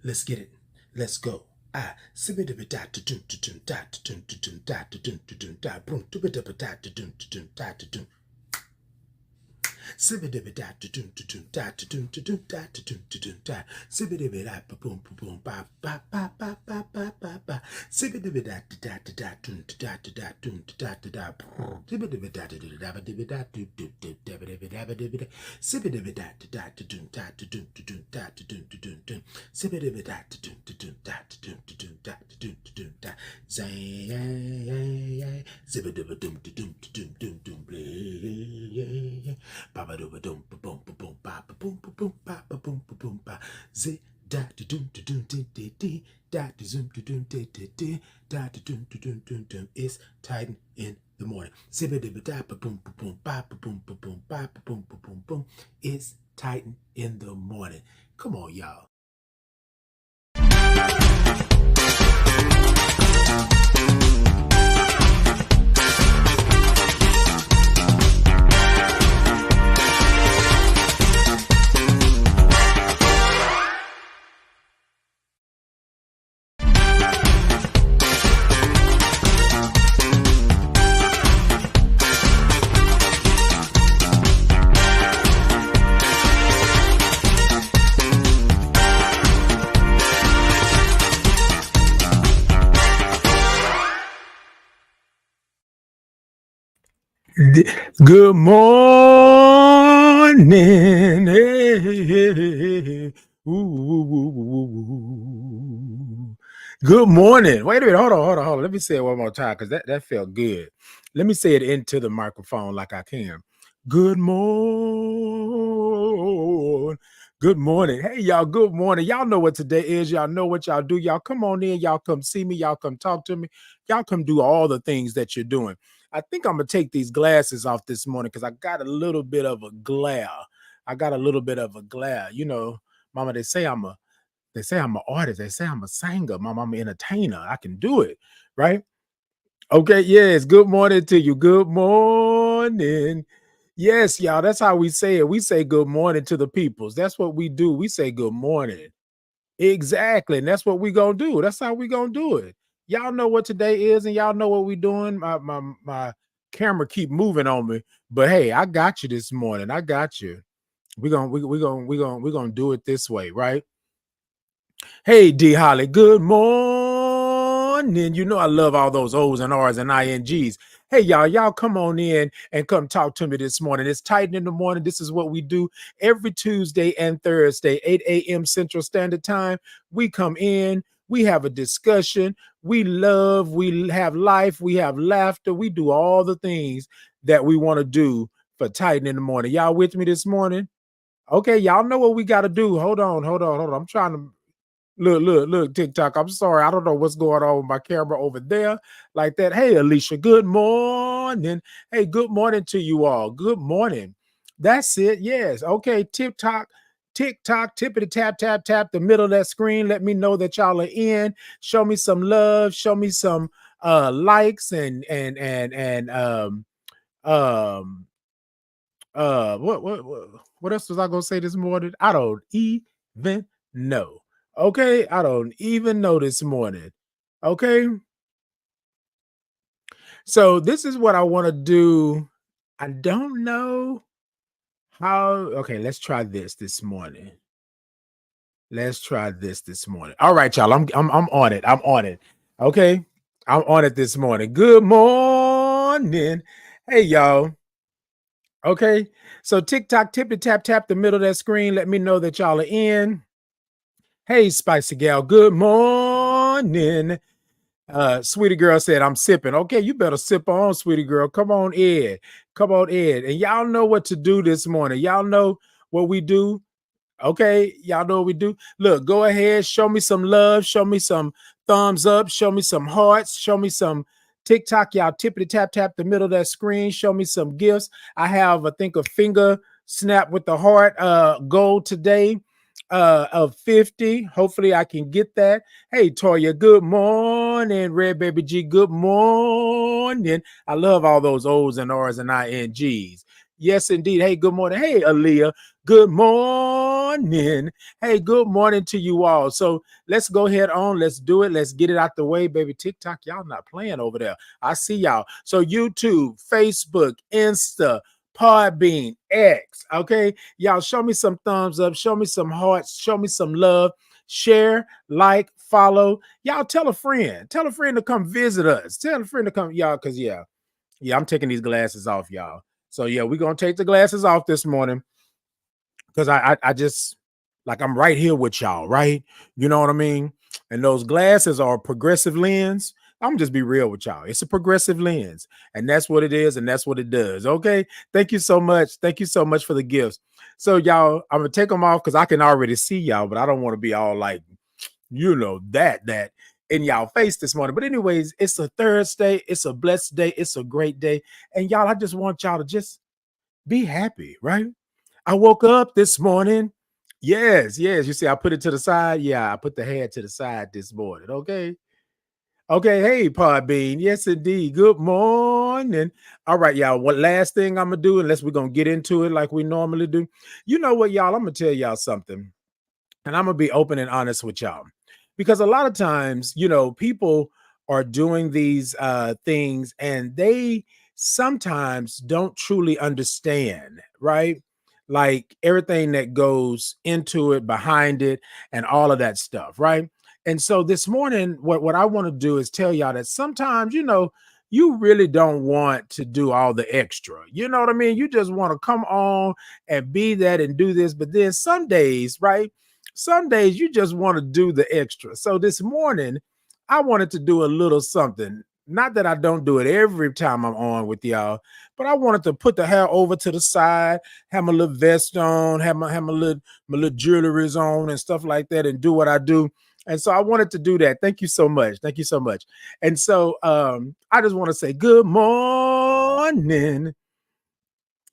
Let's get it. Let's go. Ah, it's Titan in the morning. It's Titan in the morning. Come on, y'all. Good morning. Hey, hey, hey, hey. Ooh, ooh, ooh, ooh, ooh. Good morning. Wait a minute. Hold on. Let me say it one more time because that felt good. Let me say it into the microphone like I can. Good morning. Good morning. Hey, y'all, good morning. Y'all know what today is. Y'all know what y'all do. Y'all come on in. Y'all come see me. Y'all come talk to me. Y'all come do all the things that you're doing. I think I'm gonna take these glasses off this morning because I got a little bit of a glare. You know, Mama, they say I'm an artist. They say I'm a singer. Mama, I'm an entertainer. I can do it, right? Okay, yes. Good morning to you. Good morning. Yes, y'all. That's how we say it. We say good morning to the peoples. That's what we do. We say good morning. Exactly. And that's what we gonna do. That's how we gonna do it. Y'all know what today is, and y'all know what we doing. My camera keep moving on me, but hey, I got you this morning. I got you. We gonna do it this way, right? Hey, D Holly, good morning. You know I love all those O's and R's and INGs. Hey, y'all come on in and come talk to me this morning. It's Titan in the morning. This is what we do every Tuesday and Thursday, 8 a.m. Central Standard Time. We come in, we have a discussion, we love, we have life, we have laughter, we do all the things that we want to do for Titan in the morning. Y'all with me this morning? Okay, y'all know what we got to do. Hold on. I'm trying to look, TikTok. I'm sorry. I don't know what's going on with my camera over there like that. Hey, Alicia, good morning. Hey, good morning to you all. Good morning. That's it. Yes. Okay. TikTok, tippity tap, tap, tap the middle of that screen. Let me know that y'all are in. Show me some love. Show me some likes and what else was I gonna say this morning? I don't even know. Okay, I don't even know this morning. Okay, so this is what I want to do. I don't know how. Okay, let's try this morning. Let's try this morning. All right, y'all. I'm on it. I'm on it. Okay, I'm on it this morning. Good morning. Hey, y'all. Okay, so TikTok, tippy tap tap the middle of that screen. Let me know that y'all are in. Hey, Spicy Gal, good morning. Sweetie girl said, I'm sipping. Okay, you better sip on, sweetie girl. Come on, Ed. Come on, Ed. And y'all know what to do this morning. Y'all know what we do. Okay, y'all know what we do. Look, go ahead, show me some love, show me some thumbs up, show me some hearts, show me some TikTok. Y'all tippity tap tap the middle of that screen, show me some gifts. I have, I think, a finger snap with the heart goal today of 50. Hopefully I can get that. Hey, Toya, good morning. Red Baby G, good morning. I love all those O's and R's and INGs. Yes, indeed. Hey, good morning. Hey, Aaliyah. Good morning. Hey, good morning to you all. So let's go ahead on. Let's do it. Let's get it out the way, baby. TikTok, y'all not playing over there. I see y'all. So YouTube, Facebook, Insta, Podbean, X. Okay. Y'all show me some thumbs up. Show me some hearts. Show me some love. Share, like, follow. Y'all tell a friend. Tell a friend to come visit us. Tell a friend to come, y'all, because yeah, I'm taking these glasses off, y'all. So yeah, we're gonna take the glasses off this morning because I just like I'm right here with y'all, right? You know what I mean? And those glasses are a progressive lens. I'm just be real with y'all. It's a progressive lens, and that's what it is, and that's what it does. Okay. Thank you so much. Thank you so much for the gifts. So y'all, I'm gonna take them off because I can already see y'all, but I don't want to be all like, that in y'all face this morning. But anyways, it's a Thursday. It's a blessed day. It's a great day. And y'all, I just want y'all to just be happy, right? I woke up this morning. Yes, yes. You see, I put it to the side. Yeah, I put the head to the side this morning. Okay. Okay. Hey, Podbean. Yes, indeed. Good morning. All right, y'all. What last thing I'm gonna do, unless we're gonna get into it like we normally do. You know what, y'all? I'm gonna tell y'all something. And I'm gonna be open and honest with y'all. Because a lot of times, people are doing these things and they sometimes don't truly understand, right? Like everything that goes into it, behind it, and all of that stuff, right? And so this morning, what I want to do is tell y'all that sometimes, you really don't want to do all the extra. You know what I mean? You just want to come on and be that and do this. But then some days, right? Some days you just want to do the extra. So this morning, I wanted to do a little something. Not that I don't do it every time I'm on with y'all, but I wanted to put the hair over to the side, have my little vest on, have my little jewelries on and stuff like that, and do what I do. And so I wanted to do that. Thank you so much. Thank you so much. And so I just want to say good morning.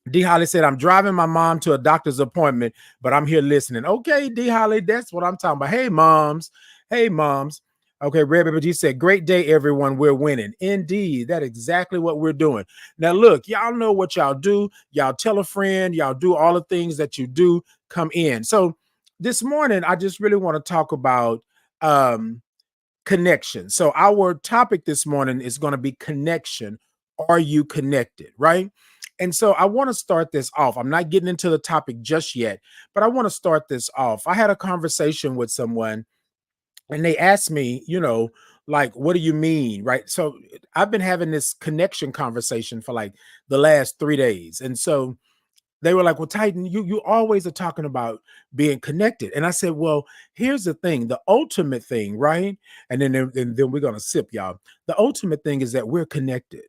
D Holly said, I'm driving my mom to a doctor's appointment, but I'm here listening. Okay, D Holly, that's what I'm talking about. Hey, moms. Hey, moms. Okay, Red Baby G said, great day, everyone. We're winning. Indeed, that's exactly what we're doing. Now, look, y'all know what y'all do. Y'all tell a friend, y'all do all the things that you do. Come in. So this morning, I just really want to talk about connection. So our topic this morning is going to be connection. Are you connected? Right. And so I want to start this off. I'm not getting into the topic just yet, but I want to start this off. I had a conversation with someone and they asked me, like, what do you mean? Right. So I've been having this connection conversation for like the last 3 days. And so they were like, well, Titan, you always are talking about being connected. And I said, well, here's the thing, the ultimate thing, right? And then we're gonna sip, y'all. The ultimate thing is that we're connected.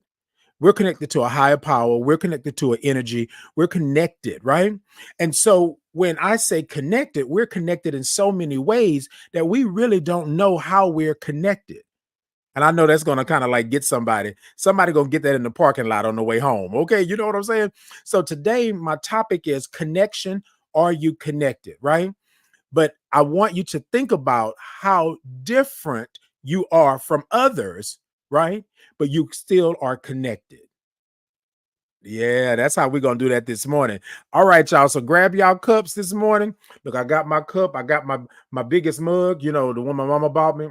We're connected to a higher power, we're connected to an energy, we're connected, right? And so when I say connected, we're connected in so many ways that we really don't know how we're connected. And I know that's going to kind of like get somebody going to get that in the parking lot on the way home. Okay. You know what I'm saying? So today, my topic is connection. Are you connected? Right. But I want you to think about how different you are from others. Right. But you still are connected. Yeah, that's how we're going to do that this morning. All right, y'all. So grab y'all cups this morning. Look, I got my cup. I got my biggest mug, the one my mama bought me.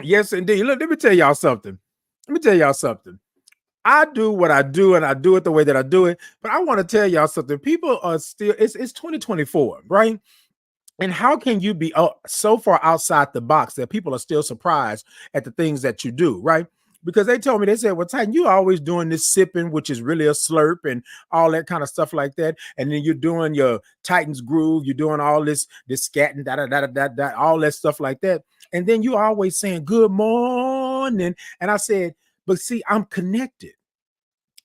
Yes, indeed. Look, let me tell y'all something. Let me tell y'all something. I do what I do and I do it the way that I do it. But I want to tell y'all something. People are still, it's 2024, right? And how can you be so far outside the box that people are still surprised at the things that you do, right? Because they told me, they said, well, Titan, you always doing this sipping, which is really a slurp and all that kind of stuff like that. And then you're doing your Titan's groove, you're doing all this scatting, all that stuff like that. And then you always saying, good morning. And I said, but see, I'm connected.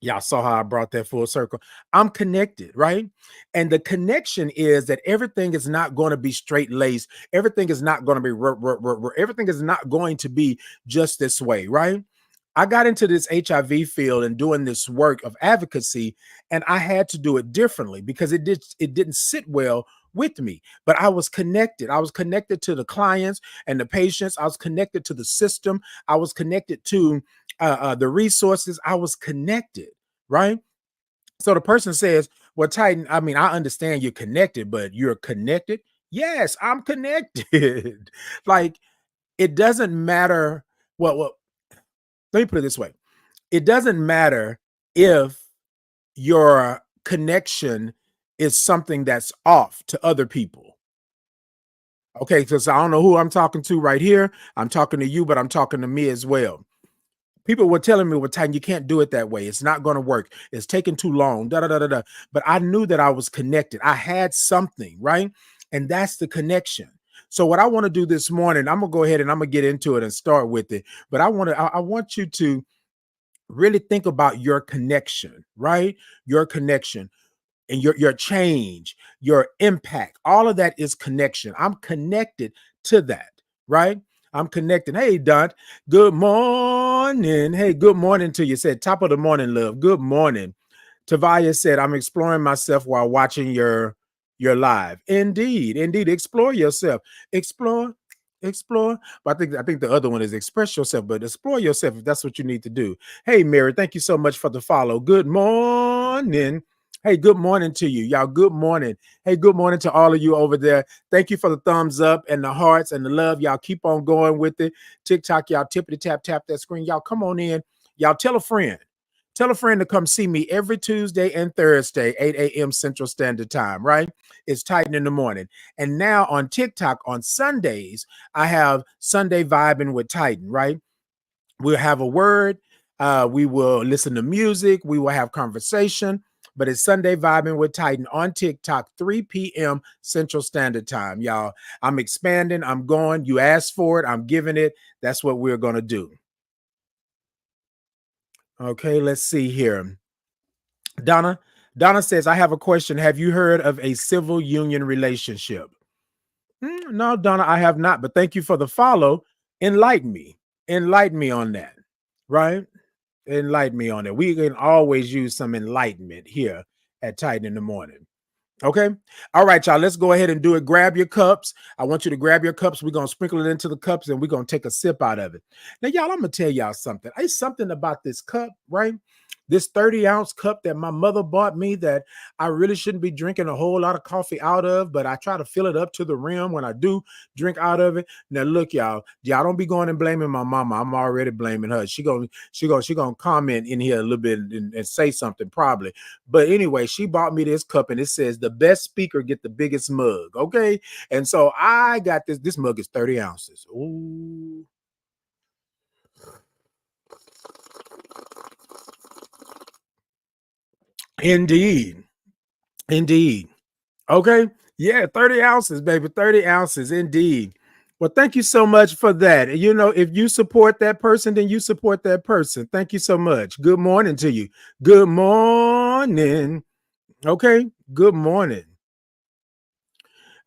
Y'all saw how I brought that full circle. I'm connected, right? And the connection is that everything is not going to be straight laced. Everything is not going to be, everything is not going to be just this way, right? I got into this HIV field and doing this work of advocacy, and I had to do it differently because it didn't sit well with me, but I was connected. I was connected to the clients and the patients. I was connected to the system. I was connected to the resources. I was connected, right? So the person says, well, Titan, I mean, I understand you're connected, but you're connected. Yes, I'm connected. Like, it doesn't matter. Well, let me put it this way. It doesn't matter if your connection is something that's off to other people. Okay, because I don't know who I'm talking to right here. I'm talking to you, but I'm talking to me as well. People were telling me, well, Titan, you can't do it that way. It's not going to work. It's taking too long. Da, da, da, da, da. But I knew that I was connected. I had something, right? And that's the connection. So what I want to do this morning, I'm gonna go ahead and I'm gonna get into it and start with it. But I want you to really think about your connection, right? Your connection and your change, your impact. All of that is connection. I'm connected to that, right? I'm connected. Hey, Don, good morning. Hey, good morning to you. Said top of the morning, love. Good morning. Tavaya said, I'm exploring myself while watching your live. Indeed, indeed. Explore yourself. Explore, explore. But I think the other one is express yourself, but explore yourself if that's what you need to do. Hey, Mary, thank you so much for the follow. Good morning. Hey, good morning to you. Y'all, good morning. Hey, good morning to all of you over there. Thank you for the thumbs up and the hearts and the love. Y'all keep on going with it. TikTok, y'all tippity tap that screen. Y'all come on in. Y'all tell a friend. Tell a friend to come see me every Tuesday and Thursday, 8 a.m. Central Standard Time, right? It's Titan in the morning. And now on TikTok on Sundays, I have Sunday Vibing with Titan, right? We'll have a word. We will listen to music. We will have conversation. But it's Sunday Vibing with Titan on TikTok, 3 p.m. Central Standard Time. Y'all, I'm expanding. I'm going. You asked for it. I'm giving it. That's what we're going to do. Okay, let's see here. Donna says, I have a question. Have you heard of a civil union relationship? No, Donna, I have not, but thank you for the follow. Enlighten me. Enlighten me on that, right? Enlighten me on it. We can always use some enlightenment here at Titan in the Morning. Okay. All right, y'all. Let's go ahead and do it. Grab your cups. I want you to grab your cups. We're going to sprinkle it into the cups and we're going to take a sip out of it. Now, y'all, I'm going to tell y'all something. It's something about this cup, right? This 30-ounce cup that my mother bought me that I really shouldn't be drinking a whole lot of coffee out of, but I try to fill it up to the rim when I do drink out of it. Now, look, y'all don't be going and blaming my mama. I'm already blaming her. She gonna comment in here a little bit and say something probably. But anyway, she bought me this cup and it says the best speaker get the biggest mug. Okay. And so I got this. This mug is 30 ounces. Ooh. Indeed. Indeed. Okay. Yeah, 30 ounces, baby. 30 ounces. Indeed. Well, thank you so much for that. You know, if you support that person, then you support that person. Thank you so much. Good morning to you. Good morning. Okay. Good morning.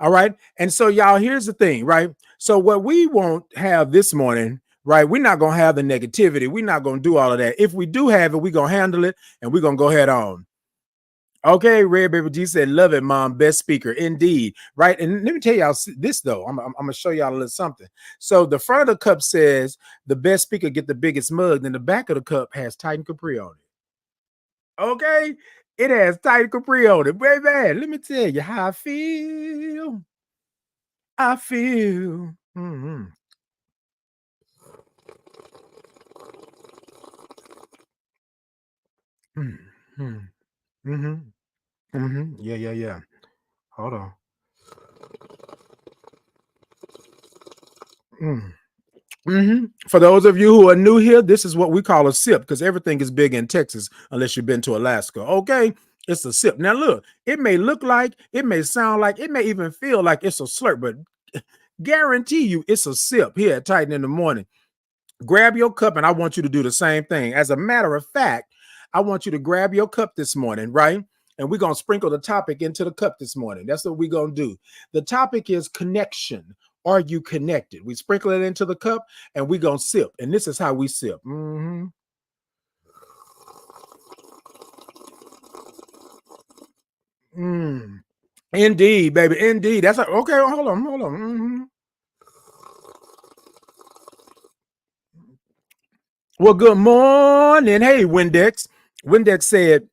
All right. And so, y'all, here's the thing, right? So, what we won't have this morning, right? We're not going to have the negativity. We're not going to do all of that. If we do have it, we're going to handle it and we're going to go head on. Okay. Red Baby G said, love it, mom. Best speaker. Indeed. Right. And let me tell y'all this, though. I'm going to show y'all a little something. So, the front of the cup says, the best speaker get the biggest mug. Then the back of the cup has Titan Capri on it. Okay. It has Titan Capri on it. Baby, let me tell you how I feel. I feel. Mm-hmm. Mm-hmm. Mm-hmm. Yeah, yeah, yeah. Hold on. Mm. Mm-hmm. For those of you who are new here, this is what we call a sip because everything is big in Texas unless you've been to Alaska. Okay. It's a sip. Now, look, it may look like, it may sound like, it may even feel like it's a slurp, but guarantee you it's a sip here at Titan in the Morning. Grab your cup and I want you to do the same thing. As a matter of fact, I want you to grab your cup this morning, right? And we're going to sprinkle the topic into the cup this morning. That's what we're going to do. The topic is connection. Are you connected? We sprinkle it into the cup and we're going to sip. And this is how we sip. Mm-hmm. Mm. Indeed, baby. Indeed. That's okay. Hold on. Hold on. Well, good morning. Hey, Windex. Windex said,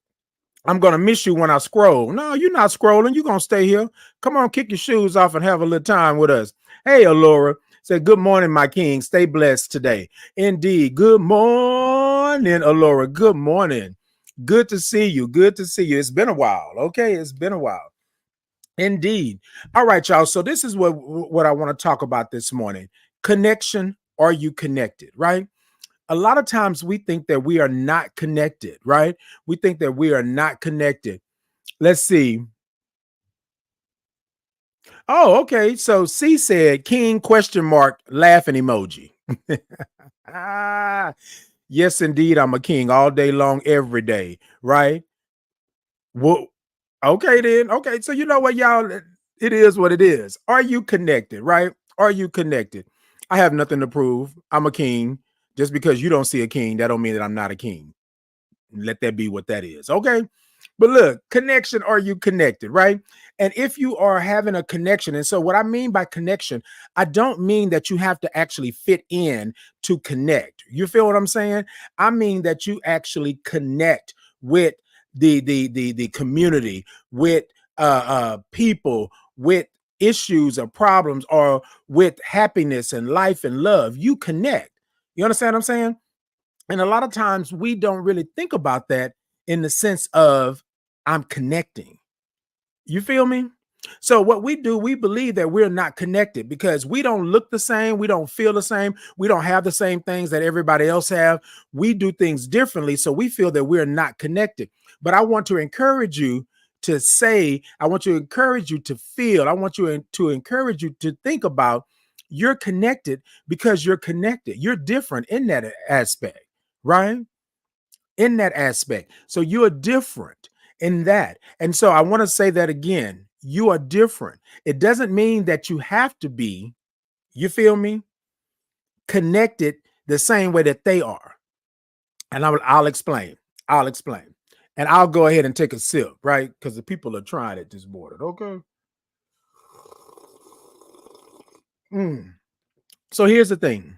I'm gonna miss you when I scroll. No, you're not scrolling. You're gonna stay here. Come on, kick your shoes off and have a little time with us. Hey, Alora. Said, good morning, my king. Stay blessed today. Indeed. Good morning, Alora. Good morning. Good to see you. Good to see you. It's been a while. Okay, it's been a while. Indeed. All right, y'all. So this is what I want to talk about this morning. Connection. Are you connected? Right? A lot of times we think that we are not connected, right? We think that we are not connected. Let's see. Oh, okay. So C said king question mark laughing emoji. Ah, yes, indeed. I'm a king all day long, every day, right? Well, okay, then. Okay. So you know what, y'all? It is what it is. Are you connected, right? Are you connected? I have nothing to prove. I'm a king. Just because you don't see a king, that don't mean that I'm not a king. Let that be what that is. Okay. But look, connection, are you connected, right? And if you are having a connection, and so what I mean by connection, I don't mean that you have to actually fit in to connect. You feel what I'm saying? I mean that you actually connect with the community, with people, with issues or problems, or with happiness and life and love. You connect. You understand what I'm saying? And a lot of times we don't really think about that in the sense of I'm connecting. You feel me? So what we do, we believe that we're not connected because we don't look the same, we don't feel the same, we don't have the same things that everybody else have. We do things differently, so we feel that we're not connected. But I want to encourage you to say, I want to encourage you to feel, I want you to encourage you to think about you're connected because you're connected. You're different in that aspect, right? In that aspect. So you are different in that. And so I want to say that again. You are different. It doesn't mean that you have to be, you feel me, connected the same way that they are. And I'll explain. I'll explain. And I'll go ahead and take a sip, right? Because the people are trying it this morning. Okay. Mm. So here's the thing.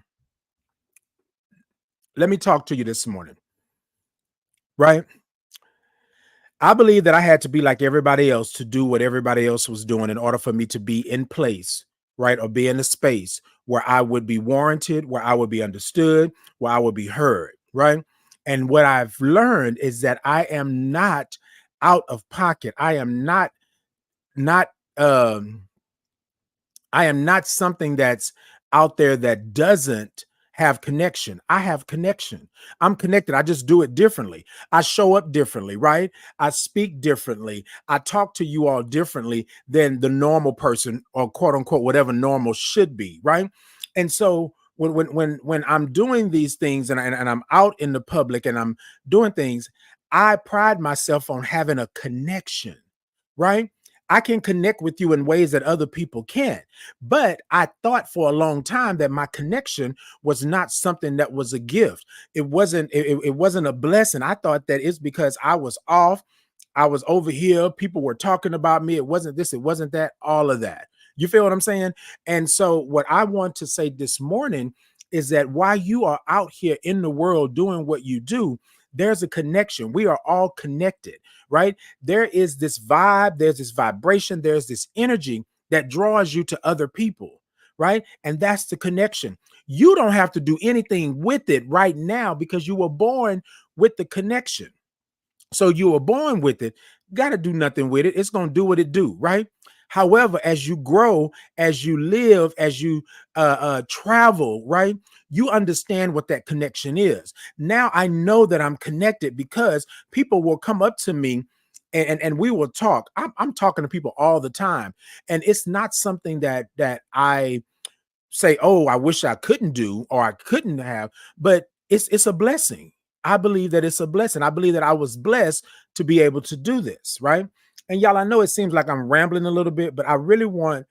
Let me talk to you this morning, right? I believe that I had to be like everybody else to do what everybody else was doing in order for me to be in place, right? Or be in a space where I would be warranted, where I would be understood, where I would be heard, right? And what I've learned is that I am not out of pocket. Not um I am not something that's out there that doesn't have connection. I have connection. I'm connected. I just do it differently. I show up differently, right? I speak differently. I talk to you all differently than the normal person or quote unquote whatever normal should be, right? And so when I'm doing these things and I'm out in the public and I'm doing things, I pride myself on having a connection, right? I can connect with you in ways that other people can't. But I thought for a long time that my connection was not something that was a gift. It wasn't a blessing. I thought that it's because I was off. I was over here. People were talking about me. It wasn't this, it wasn't that, all of that. You feel what I'm saying? And so, what I want to say this morning is that while you are out here in the world doing what you do, there's a connection. We are all connected, right? There is this vibe, there's this vibration, there's this energy that draws you to other people, right? And that's the connection. You don't have to do anything with it right now because you were born with the connection. So you were born with it, got to do nothing with it. It's going to do what it do, right? However, as you grow, as you live, as you travel, right, you understand what that connection is. Now I know that I'm connected because people will come up to me and we will talk. I'm talking to people all the time, and it's not something that I say, oh, I wish I couldn't do or I couldn't have, but it's a blessing. I believe that it's a blessing. I believe that I was blessed to be able to do this, right? And y'all, I know it seems like I'm rambling a little bit, but I really want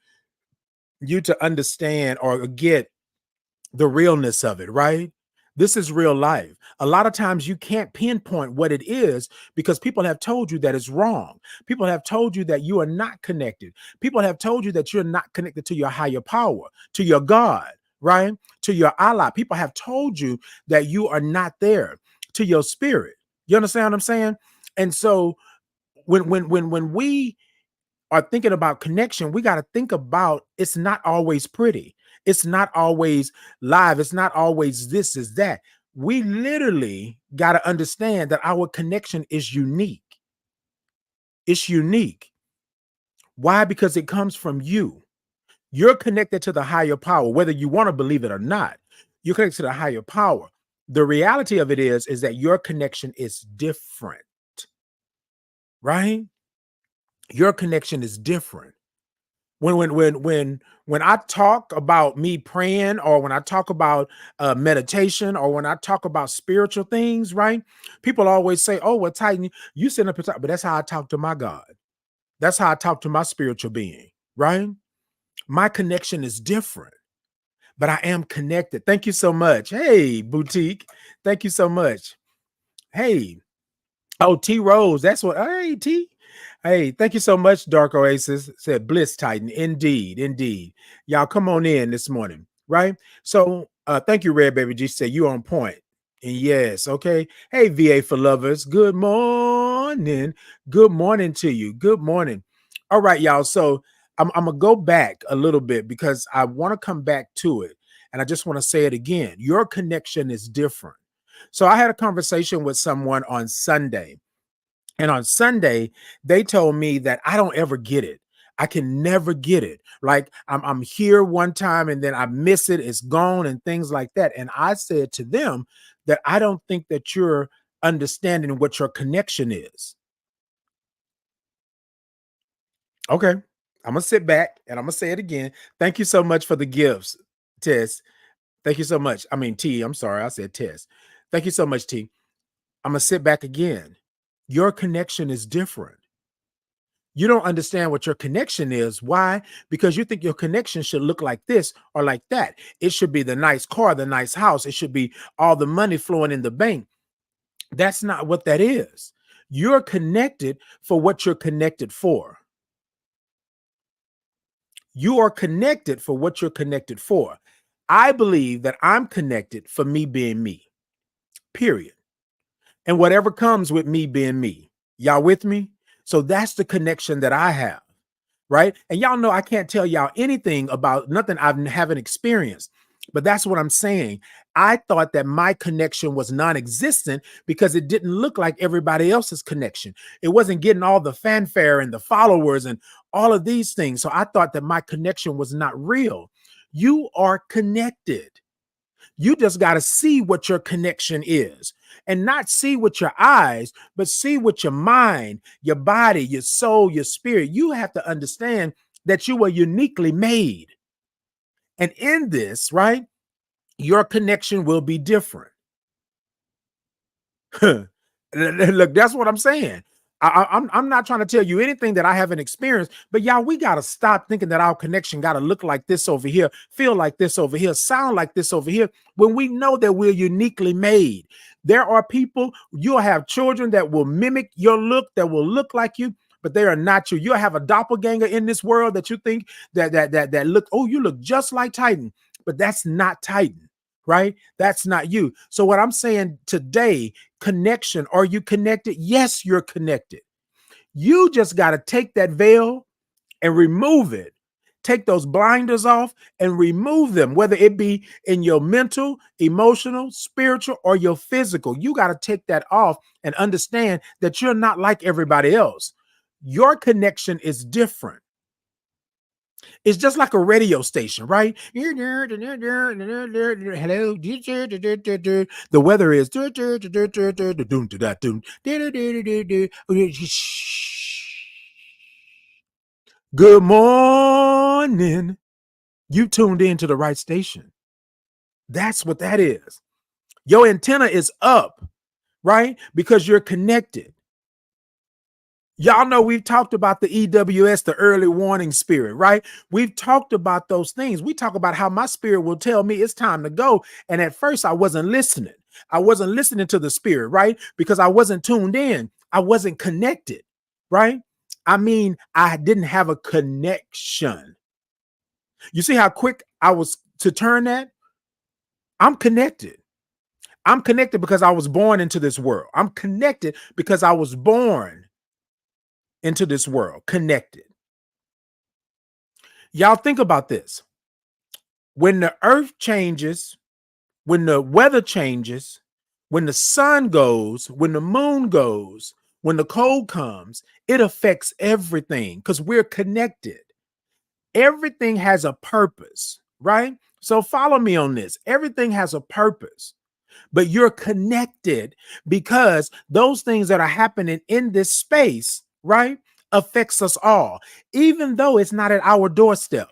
you to understand or get the realness of it, right? This is real life. A lot of times you can't pinpoint what it is because people have told you that it's wrong. People have told you that you are not connected. People have told you that you're not connected to your higher power, to your God, right? To your Allah. People have told you that you are not there, to your spirit. You understand what I'm saying? And so when we are thinking about connection, we got to think about it's not always pretty. It's not always live. It's not always this is that. We literally got to understand that our connection is unique. It's unique. Why? Because it comes from you. You're connected to the higher power, whether you want to believe it or not. You're connected to the higher power. The reality of it is that your connection is different, right? Your connection is different. When I talk about me praying, or when I talk about meditation, or when I talk about spiritual things, right? People always say, "Oh, well, Titan, you sit up and talk," but that's how I talk to my God. That's how I talk to my spiritual being, right? My connection is different, but I am connected. Thank you so much. Hey, boutique. Thank you so much. Hey, oh, T Rose. That's what. Hey, T. Hey, thank you so much, Dark Oasis. Said Bliss Titan. Indeed, indeed. Y'all come on in this morning, right? So thank you, Red Baby G. Said you on point. And yes, okay. Hey, VA for lovers. Good morning. Good morning to you. Good morning. All right, y'all. So I'm gonna go back a little bit because I want to come back to it. And I just want to say it again. Your connection is different. So I had a conversation with someone on Sunday. And on Sunday, they told me that I don't ever get it. I can never get it. Like I'm here one time and then I miss it, it's gone, and things like that. And I said to them that I don't think that you're understanding what your connection is. Okay. I'm gonna sit back and I'm gonna say it again. Thank you so much for the gifts, Tess. Thank you so much. I mean, T, I'm sorry, I said Tess. Thank you so much, T. I'm gonna sit back again. Your connection is different. You don't understand what your connection is. Why? Because you think your connection should look like this or like that. It should be the nice car, the nice house. It should be all the money flowing in the bank. That's not what that is. You're connected for what you're connected for. You are connected for what you're connected for. I believe that I'm connected for me being me, period. And whatever comes with me being me. Y'all with me? So that's the connection that I have. Right? And y'all know I can't tell y'all anything about nothing I haven't experienced. But that's what I'm saying. I thought that my connection was non-existent because it didn't look like everybody else's connection. It wasn't getting all the fanfare and the followers and all of these things. So I thought that my connection was not real. You are connected. You just got to see what your connection is, and not see with your eyes, but see with your mind, your body, your soul, your spirit. You have to understand that you were uniquely made. And in this, right, your connection will be different. Look, that's what I'm saying. I'm not trying to tell you anything that I haven't experienced, but y'all, we got to stop thinking that our connection got to look like this over here, feel like this over here, sound like this over here, when we know that we're uniquely made. There are people, you'll have children that will mimic your look, that will look like you, but they are not you. You'll have a doppelganger in this world that you think that look, oh, you look just like Titan, but that's not Titan. Right? That's not you. So what I'm saying today, connection, are you connected? Yes, you're connected. You just got to take that veil and remove it. Take those blinders off and remove them, whether it be in your mental, emotional, spiritual, or your physical. You got to take that off and understand that you're not like everybody else. Your connection is different. It's just like a radio station, right? Hello. The weather is good morning. You tuned into the right station. That's what that is. Your antenna is up, right? Because you're connected. Y'all know we've talked about the EWS, the early warning spirit, right? We've talked about those things. We talk about how my spirit will tell me it's time to go. And at first, I wasn't listening. I wasn't listening to the spirit, right? Because I wasn't tuned in. I wasn't connected, right? I mean, I didn't have a connection. You see how quick I was to turn that? I'm connected. I'm connected because I was born into this world. I'm connected because I was born into this world, connected. Y'all think about this. When the earth changes, when the weather changes, when the sun goes, when the moon goes, when the cold comes, it affects everything because we're connected. Everything has a purpose, right? So follow me on this. Everything has a purpose, but you're connected because those things that are happening in this space, right, affects us all, even though it's not at our doorstep.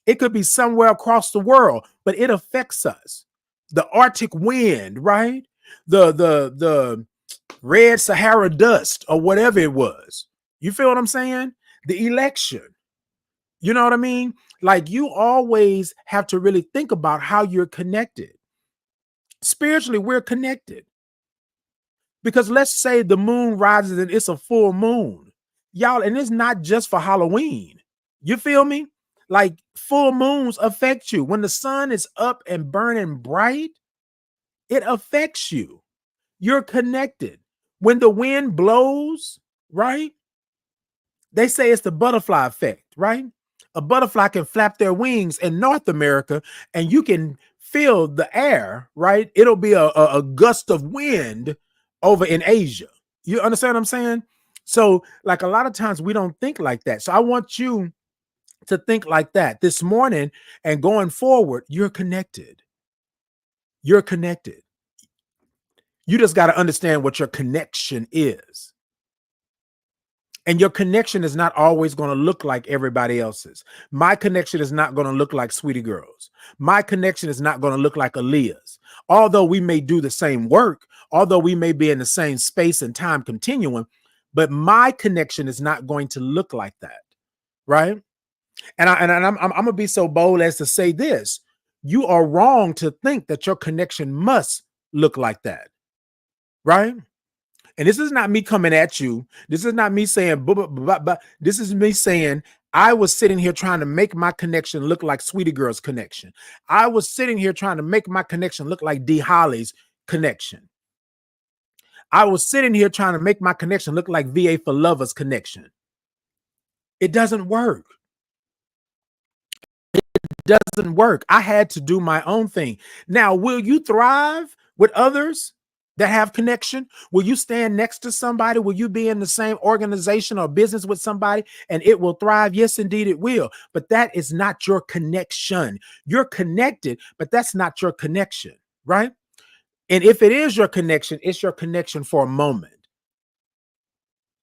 It could be somewhere across the world, but it affects us. The Arctic wind, right? The red Sahara dust or whatever it was. You feel what I'm saying? The election. You know what I mean? Like you always have to really think about how you're connected. Spiritually, we're connected. Because let's say the moon rises and it's a full moon. Y'all, and it's not just for Halloween. You feel me? Like full moons affect you. When the sun is up and burning bright, it affects you. You're connected. When the wind blows, right? They say it's the butterfly effect, right? A butterfly can flap their wings in North America and you can feel the air, right? It'll be a gust of wind over in Asia. You understand what I'm saying? So, like a lot of times we don't think like that. So, I want you to think like that this morning and going forward. You're connected. You're connected. You just got to understand what your connection is. And your connection is not always going to look like everybody else's. My connection is not going to look like Sweetie Girl's. My connection is not going to look like Aaliyah's. Although we may do the same work, although we may be in the same space and time continuum, but my connection is not going to look like that, right? And I'm gonna be so bold as to say this: you are wrong to think that your connection must look like that, right? And this is not me coming at you. This is not me saying, this is me saying, I was sitting here trying to make my connection look like Sweetie Girl's connection. I was sitting here trying to make my connection look like D. Holly's connection. I was sitting here trying to make my connection look like VA for Lovers connection. It doesn't work. Doesn't work. I had to do my own thing. Now, will you thrive with others that have connection? Will you stand next to somebody? Will you be in the same organization or business with somebody and it will thrive? Yes, indeed it will. But that is not your connection. You're connected, but that's not your connection, right? And if it is your connection, it's your connection for a moment,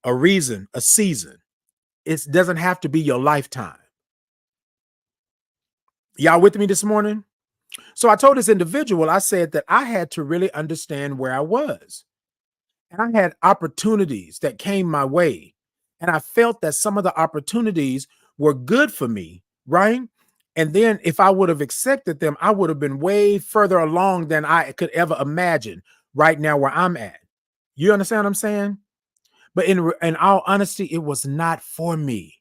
a reason, a season. It doesn't have to be your lifetime. Y'all with me this morning? So I told this individual, I said that I had to really understand where I was. And I had opportunities that came my way. And I felt that some of the opportunities were good for me, right? And then if I would have accepted them, I would have been way further along than I could ever imagine right now where I'm at. You understand what I'm saying? But in all honesty, it was not for me.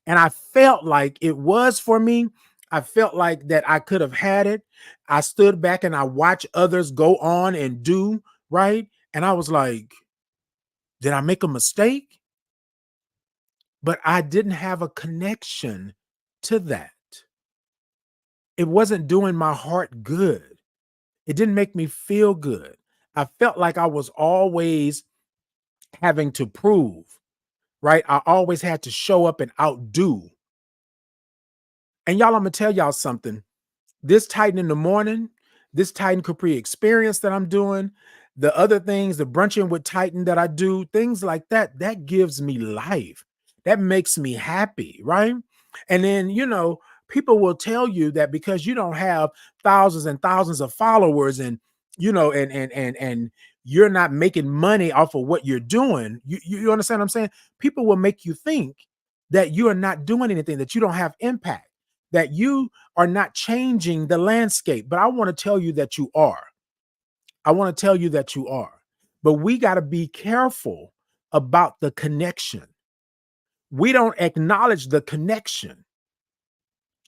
And I felt like it was for me. I felt like that I could have had it. I stood back and I watched others go on and do, right? And I was like, did I make a mistake? But I didn't have a connection to that. It wasn't doing my heart good. It didn't make me feel good. I felt like I was always having to prove, right? I always had to show up and outdo. And y'all, I'm gonna tell y'all something. This Titan in the morning, this Titan Capri experience that I'm doing, the other things, the brunching with Titan that I do, things like that, that gives me life. That makes me happy, right? And then, people will tell you that because you don't have thousands and thousands of followers and, you're not making money off of what you're doing, you understand what I'm saying? People will make you think that you are not doing anything, that you don't have impact, that you are not changing the landscape. But I want to tell you that you are. I want to tell you that you are. But we got to be careful about the connection. We don't acknowledge the connection.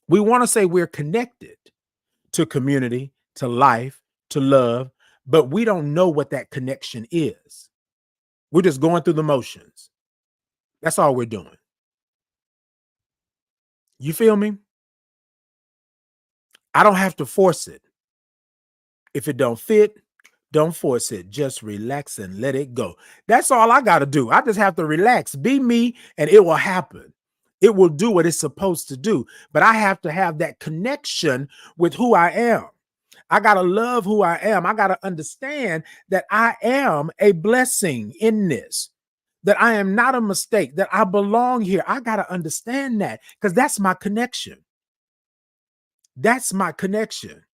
We want to say we're connected to community, to life, to love, but we don't know what that connection is. We're just going through the motions. That's all we're doing. You feel me? I don't have to force it. If it don't fit, don't force it. Just relax and let it go. That's all I got to do. I just have to relax, be me, and it will happen. It will do what it's supposed to do. But I have to have that connection with who I am. I got to love who I am. I got to understand that I am a blessing in this, that I am not a mistake, that I belong here. I got to understand that because that's my connection. That's my connection.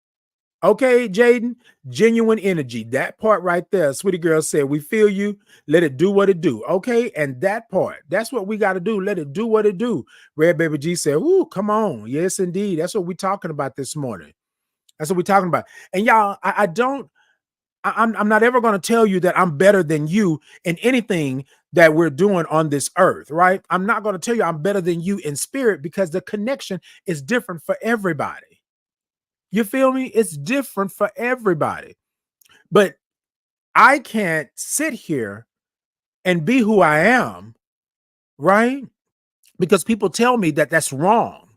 Okay, Jaden, genuine energy. That part right there, Sweetie Girl said, we feel you. Let it do what it do. Okay, and that part, that's what we got to do. Let it do what it do. Red Baby G said, ooh, come on. Yes, indeed. That's what we're talking about this morning. That's what we're talking about. And y'all, I'm not ever going to tell you that I'm better than you in anything that we're doing on this earth, right? I'm not going to tell you I'm better than you in spirit because the connection is different for everybody. You feel me? It's different for everybody. But I can't sit here and be who I am, right? Because people tell me that that's wrong,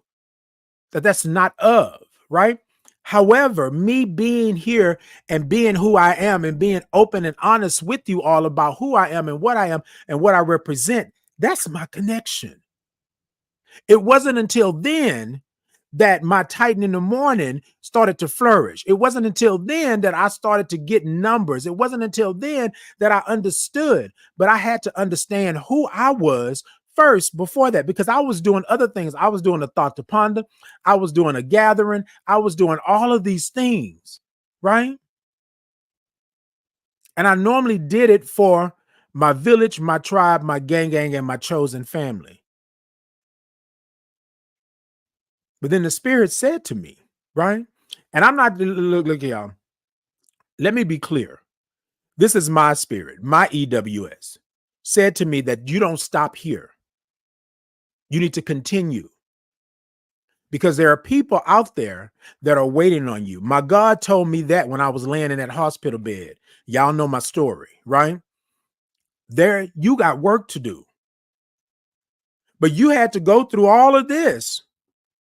that that's not of, right? However, me being here and being who I am and being open and honest with you all about who I am and what I represent, that's my connection. It wasn't until then that my Titan in the morning started to flourish. It wasn't until then that I started to get numbers. It wasn't until then that I understood, but I had to understand who I was first before that, because I was doing other things. I was doing a thought to ponder. I was doing a gathering. I was doing all of these things, right? And I normally did it for my village, my tribe, my gang, and my chosen family. But then the Spirit said to me, right? And I'm not, look, y'all, let me be clear. This is my spirit, my EWS, said to me that you don't stop here. You need to continue because there are people out there that are waiting on you. My God told me that when I was laying in that hospital bed. Y'all know my story, right? There, you got work to do. But you had to go through all of this,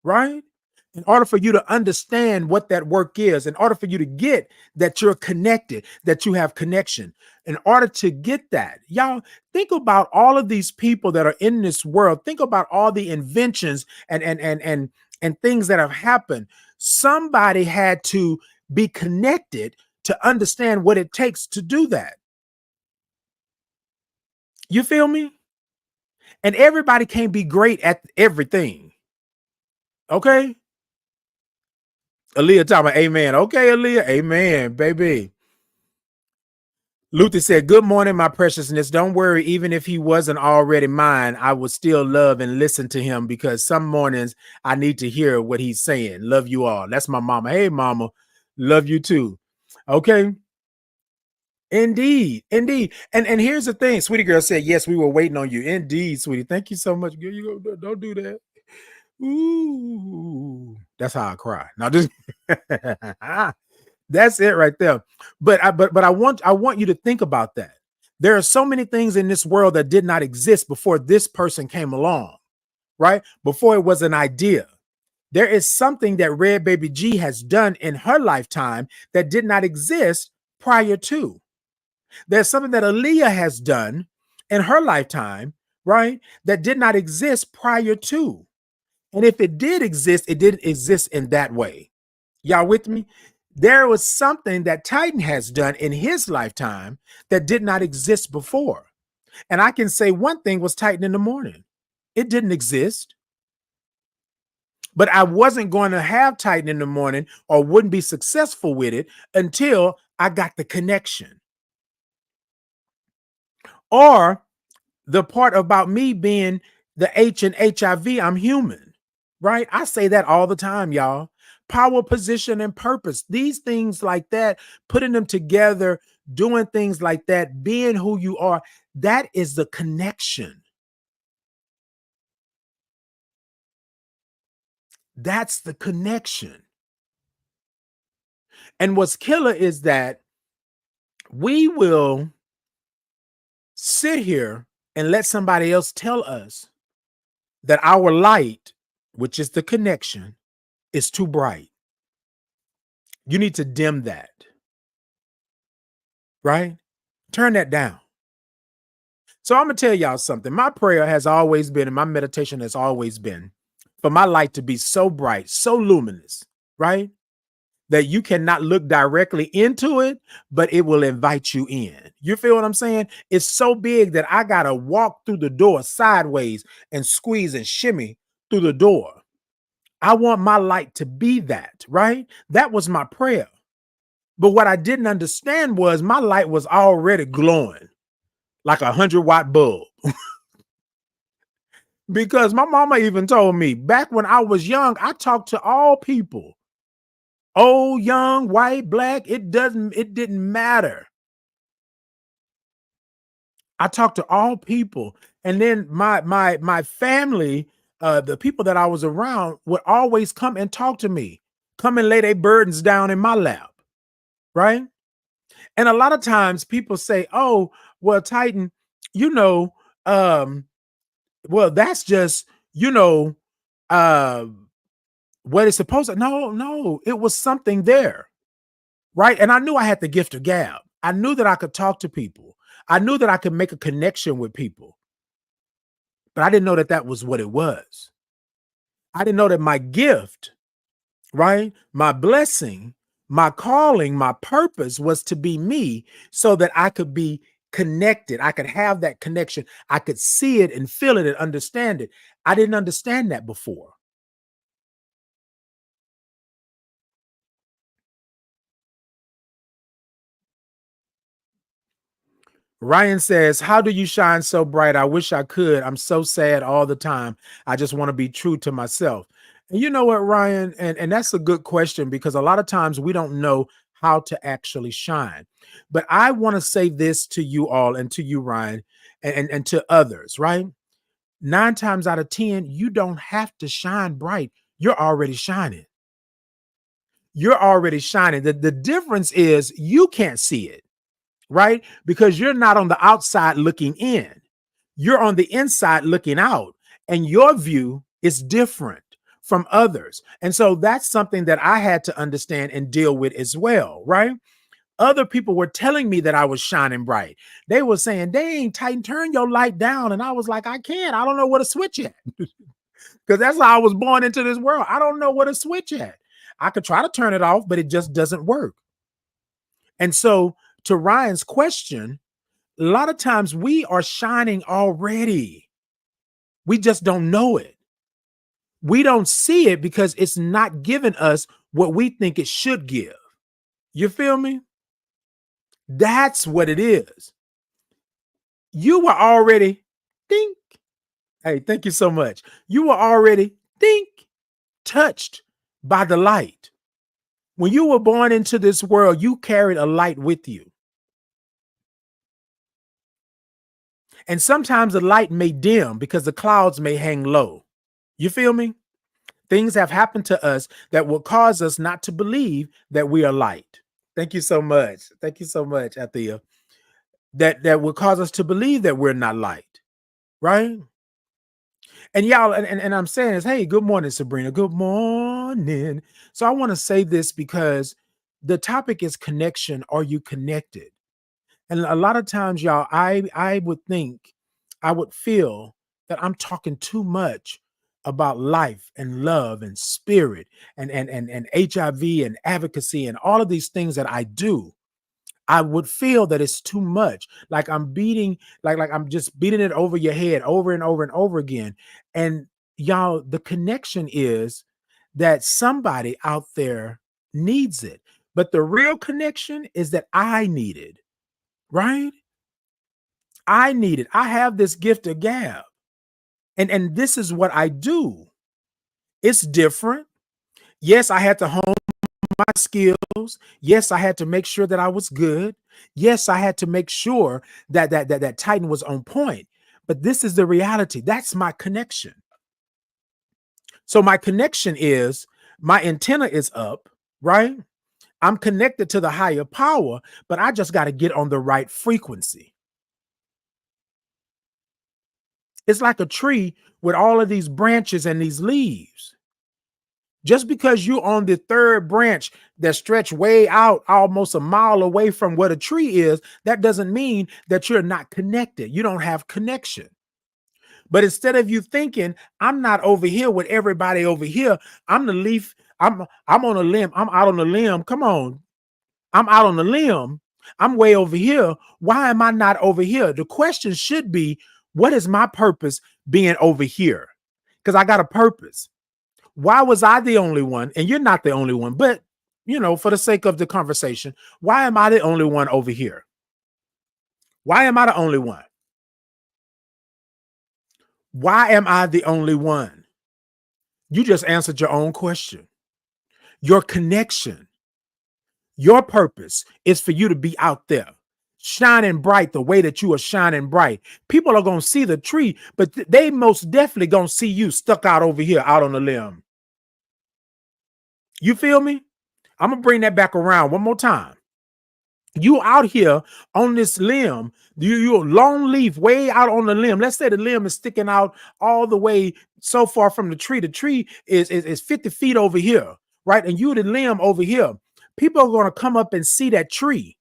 right? In order for you to understand what that work is, in order for you to get that you're connected, that you have connection, in order to get that, y'all think about all of these people that are in this world. Think about all the inventions and things that have happened. Somebody had to be connected to understand what it takes to do that. You feel me? And everybody can't be great at everything. Okay? Aaliyah talking about amen. Okay, Aaliyah, amen, baby. Luther said, good morning, my preciousness. Don't worry, even if he wasn't already mine, I would still love and listen to him because some mornings I need to hear what he's saying. Love you all. That's my mama. Hey, mama, love you too. Okay. Indeed, indeed. And here's the thing, Sweetie Girl said, yes, we were waiting on you. Indeed, sweetie. Thank you so much. Girl, you don't do that. Ooh, that's how I cry. Now just that's it right there. But I want you to think about that. There are so many things in this world that did not exist before this person came along, right? Before it was an idea. There is something that Red Baby G has done in her lifetime that did not exist prior to. There's something that Aaliyah has done in her lifetime, right? That did not exist prior to. And if it did exist, it didn't exist in that way. Y'all with me? There was something that Titan has done in his lifetime that did not exist before. And I can say one thing was Titan in the morning. It didn't exist. But I wasn't going to have Titan in the morning or wouldn't be successful with it until I got the connection. Or the part about me being the H in HIV, I'm human, right? I say that all the time, y'all. Power, position, and purpose. These things like that, putting them together, doing things like that, being who you are, that is the connection. That's the connection. And what's killer is that we will sit here and let somebody else tell us that our light, which is the connection, is too bright. You need to dim that, right? Turn that down. So I'm going to tell y'all something. My prayer has always been, and my meditation has always been for my light to be so bright, so luminous, right? That you cannot look directly into it, but it will invite you in. You feel what I'm saying? It's so big that I got to walk through the door sideways and squeeze and shimmy through the door. I want my light to be that, right? That was my prayer. But what I didn't understand was my light was already glowing like a 100-watt bulb. Because my mama even told me back when I was young, I talked to all people. Old, young, white, black, it didn't matter. I talked to all people. And then my family, the people that I was around would always come and talk to me, come and lay their burdens down in my lap, right? And a lot of times people say, "Oh, well, Titan, you know, um, well, that's just, you know, uh, what it's supposed to." No, it was something there, right? And I knew I had the gift of gab. I knew that I could talk to people. I knew that I could make a connection with people, but I didn't know that that was what it was. I didn't know that my gift, right? My blessing, my calling, my purpose was to be me so that I could be connected. I could have that connection. I could see it and feel it and understand it. I didn't understand that before. Ryan says, "How do you shine so bright? I wish I could. I'm so sad all the time. I just want to be true to myself." And you know what, Ryan? And that's a good question because a lot of times we don't know how to actually shine. But I want to say this to you all and to you, Ryan, and to others, right? 9 times out of 10, you don't have to shine bright. You're already shining. You're already shining. The difference is you can't see it, right? Because you're not on the outside looking in. You're on the inside looking out, and your view is different from others. And so that's something that I had to understand and deal with as well, right? Other people were telling me that I was shining bright. They were saying, "Dang, Titan, turn your light down." And I was like, "I can't. I don't know where to switch at." Because that's how I was born into this world. I don't know where to switch at. I could try to turn it off, but it just doesn't work. And so, to Ryan's question, a lot of times we are shining already. We just don't know it. We don't see it because it's not giving us what we think it should give. You feel me? That's what it is. You were already think. Hey, thank you so much. You were already think touched by the light. When you were born into this world, you carried a light with you. And sometimes the light may dim because the clouds may hang low. You feel me? Things have happened to us that will cause us not to believe that we are light. Thank you so much. Thank you so much, Athea. That will cause us to believe that we're not light, right? And y'all, and I'm saying is, hey, good morning, Sabrina. Good morning. So I want to say this because the topic is connection. Are you connected? And a lot of times, y'all, I would think, I would feel that I'm talking too much about life and love and spirit and HIV and advocacy and all of these things that I do. I would feel that it's too much. Like I'm beating, like I'm just beating it over your head over and over and over again. And y'all, the connection is that somebody out there needs it. But the real connection is that I need it, right? I need it. I have this gift of gab. And this is what I do. It's different. Yes, I had to hone my skills. Yes, I had to make sure that I was good. Yes, I had to make sure that Titan was on point. But this is the reality. That's my connection. So my connection is my antenna is up, right? I'm connected to the higher power, but I just got to get on the right frequency. It's like a tree with all of these branches and these leaves. Just because you're on the third branch that stretch way out almost a mile away from where the tree is, that doesn't mean that you're not connected. You don't have connection. But instead of you thinking, I'm not over here with everybody over here, I'm the leaf, I'm on a limb, I'm out on the limb. Come on. I'm out on the limb. I'm way over here. Why am I not over here? The question should be, what is my purpose being over here? Because I got a purpose. Why was I the only one? And you're not the only one, but for the sake of the conversation, why am I the only one over here? Why am I the only one? Why am I the only one? You just answered your own question. Your connection, your purpose is for you to be out there, shining bright the way that you are shining bright. People are going to see the tree, but they most definitely going to see you stuck out over here, out on the limb. You feel me? I'm going to bring that back around one more time. You out here on this limb, you a long leaf way out on the limb. Let's say the limb is sticking out all the way so far from the tree. The tree is 50 feet over here, right? And you the limb over here. People are going to come up and see that tree.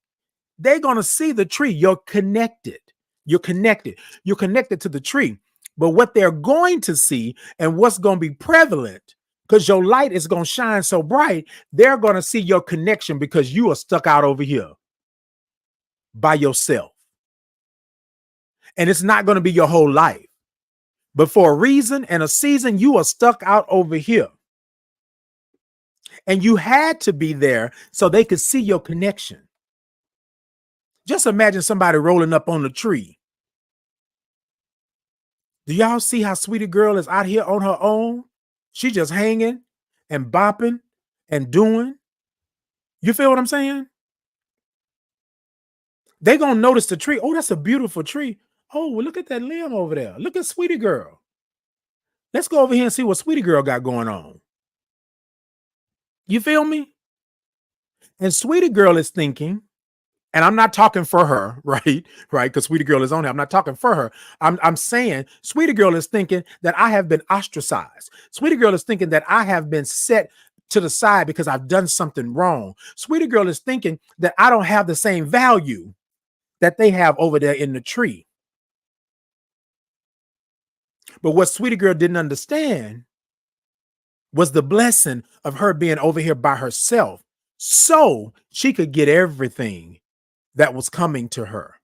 They're going to see the tree. You're connected. You're connected. You're connected to the tree. But what they're going to see and what's going to be prevalent, because your light is going to shine so bright, they're going to see your connection because you are stuck out over here by yourself. And it's not going to be your whole life. But for a reason and a season, you are stuck out over here. And you had to be there so they could see your connection. Just imagine somebody rolling up on the tree. Do y'all see how Sweetie Girl is out here on her own? She just hanging and bopping and doing. You feel what I'm saying? They gonna notice the tree. Oh, that's a beautiful tree. Oh, well, look at that limb over there. Look at Sweetie Girl. Let's go over here and see what Sweetie Girl got going on. You feel me? And Sweetie Girl is thinking, and I'm not talking for her, right? Right? Because Sweetie Girl is on here. I'm not talking for her. I'm saying Sweetie Girl is thinking that I have been ostracized. Sweetie Girl is thinking that I have been set to the side because I've done something wrong. Sweetie Girl is thinking that I don't have the same value that they have over there in the tree. But what Sweetie Girl didn't understand was the blessing of her being over here by herself so she could get everything that was coming to her,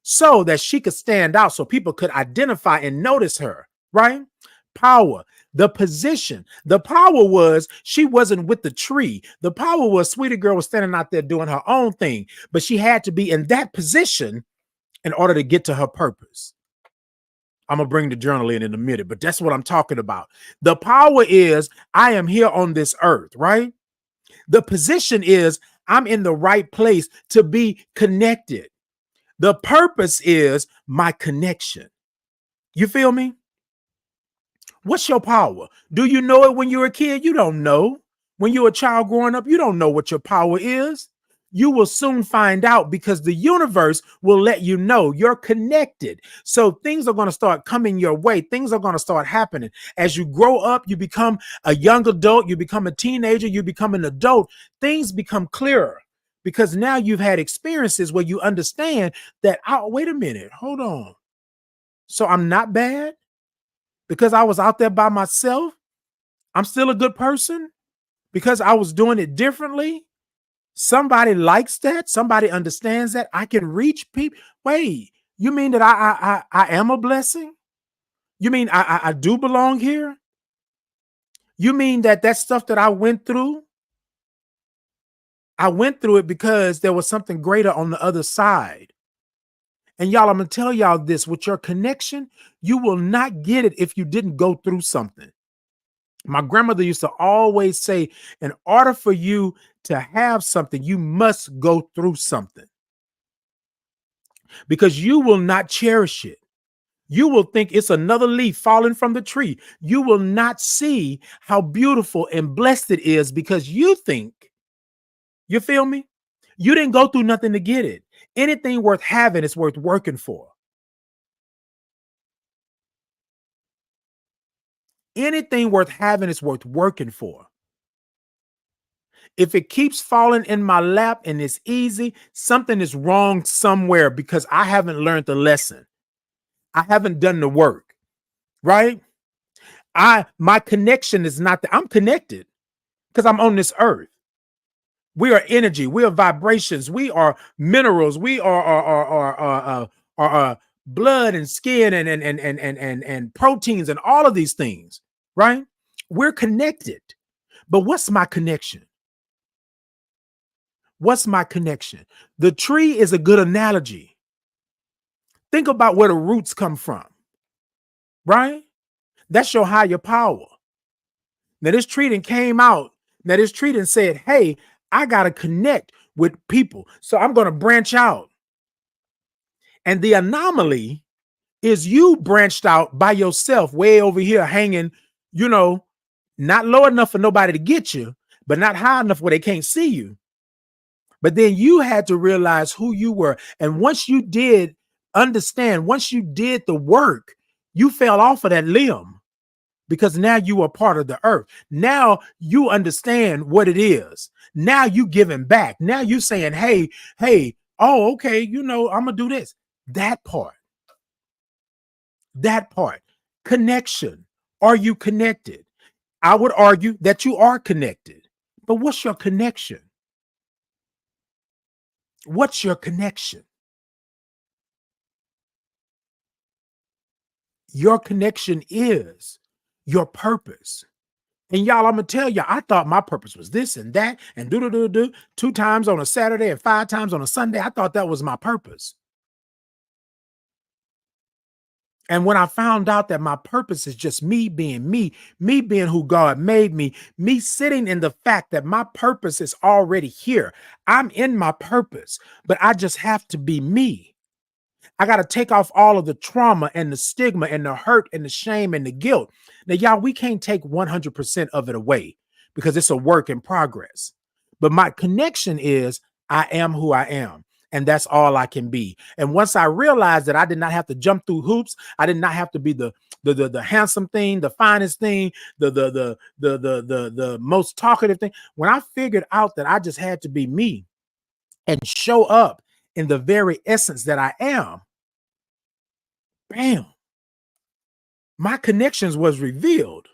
so that she could stand out, so people could identify and notice her, right? Power, the position. The power was she wasn't with the tree. The power was Sweetie Girl was standing out there doing her own thing, but she had to be in that position in order to get to her purpose. I'm going to bring the journal in a minute, but that's what I'm talking about. The power is I am here on this earth, right? The position is I'm in the right place to be connected. The purpose is my connection. You feel me? What's your power? Do you know it when you're a kid? You don't know. When you're a child growing up, you don't know what your power is. You will soon find out because the universe will let you know you're connected. So things are going to start coming your way. Things are going to start happening. As you grow up, you become a young adult, you become a teenager, you become an adult. Things become clearer because now you've had experiences where you understand that, oh, wait a minute, hold on. So I'm not bad because I was out there by myself. I'm still a good person because I was doing it differently. Somebody likes that. Somebody understands that. I can reach people. Wait, you mean that I am a blessing? You mean I do belong here? You mean that stuff that I went through it because there was something greater on the other side. And y'all, I'm going to tell y'all this, with your connection, you will not get it if you didn't go through something. My grandmother used to always say, in order for you to have something, you must go through something, because you will not cherish it. You will think it's another leaf falling from the tree. You will not see how beautiful and blessed it is, because you think, you feel me? You didn't go through nothing to get it. Anything worth having is worth working for. Anything worth having is worth working for. If it keeps falling in my lap and it's easy, something is wrong somewhere, because I haven't learned the lesson. I haven't done the work, right? My connection is not that I'm connected because I'm on this earth. We are energy. We are vibrations. We are minerals. We are blood and skin and proteins and all of these things, right? We're connected. But what's my connection? What's my connection? The tree is a good analogy. Think about where the roots come from, right? That's your higher power. Now, this tree then came out. Now, this tree then said, hey, I got to connect with people. So I'm going to branch out. And the anomaly is you branched out by yourself, way over here hanging, not low enough for nobody to get you, but not high enough where they can't see you. But then you had to realize who you were. And once you did understand, once you did the work, you fell off of that limb, because now you are part of the earth. Now you understand what it is. Now you giving back. Now you saying, hey, oh, okay, I'm gonna do this. That part. Connection. Are you connected? I would argue that you are connected. But what's your connection? What's your connection? Your connection is your purpose. And y'all, I'm gonna tell you, I thought my purpose was this and that and do 2 times on a Saturday and 5 times on a Sunday. I thought that was my purpose. And when I found out that my purpose is just me being me being who God made me sitting in the fact that my purpose is already here. I'm in my purpose, but I just have to be me. I got to take off all of the trauma and the stigma and the hurt and the shame and the guilt. Now, y'all, we can't take 100% of it away, because it's a work in progress. But my connection is I am who I am. And that's all I can be. And once I realized that I did not have to jump through hoops, I did not have to be the handsome thing, the finest thing, the most talkative thing. When I figured out that I just had to be me and show up in the very essence that I am, bam, my connections was revealed.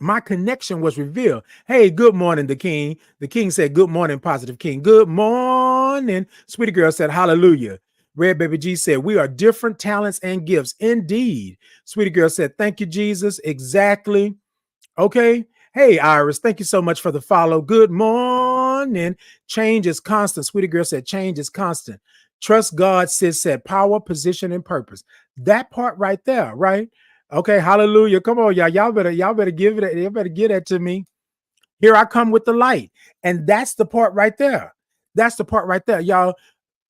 My connection was revealed. Hey, good morning, the king. The king said, good morning, positive king. Good morning. Sweetie girl said, hallelujah. Red Baby G said, we are different talents and gifts. Indeed. Sweetie girl said, thank you, Jesus. Exactly. Okay. Hey, Iris, thank you so much for the follow. Good morning. Change is constant. Sweetie girl said, change is constant. Trust God, sis said, power, position, and purpose. That part right there, right? Okay, hallelujah. Come on, y'all. Y'all better give it. You better give that to me. Here I come with the light. And that's the part right there. That's the part right there, y'all.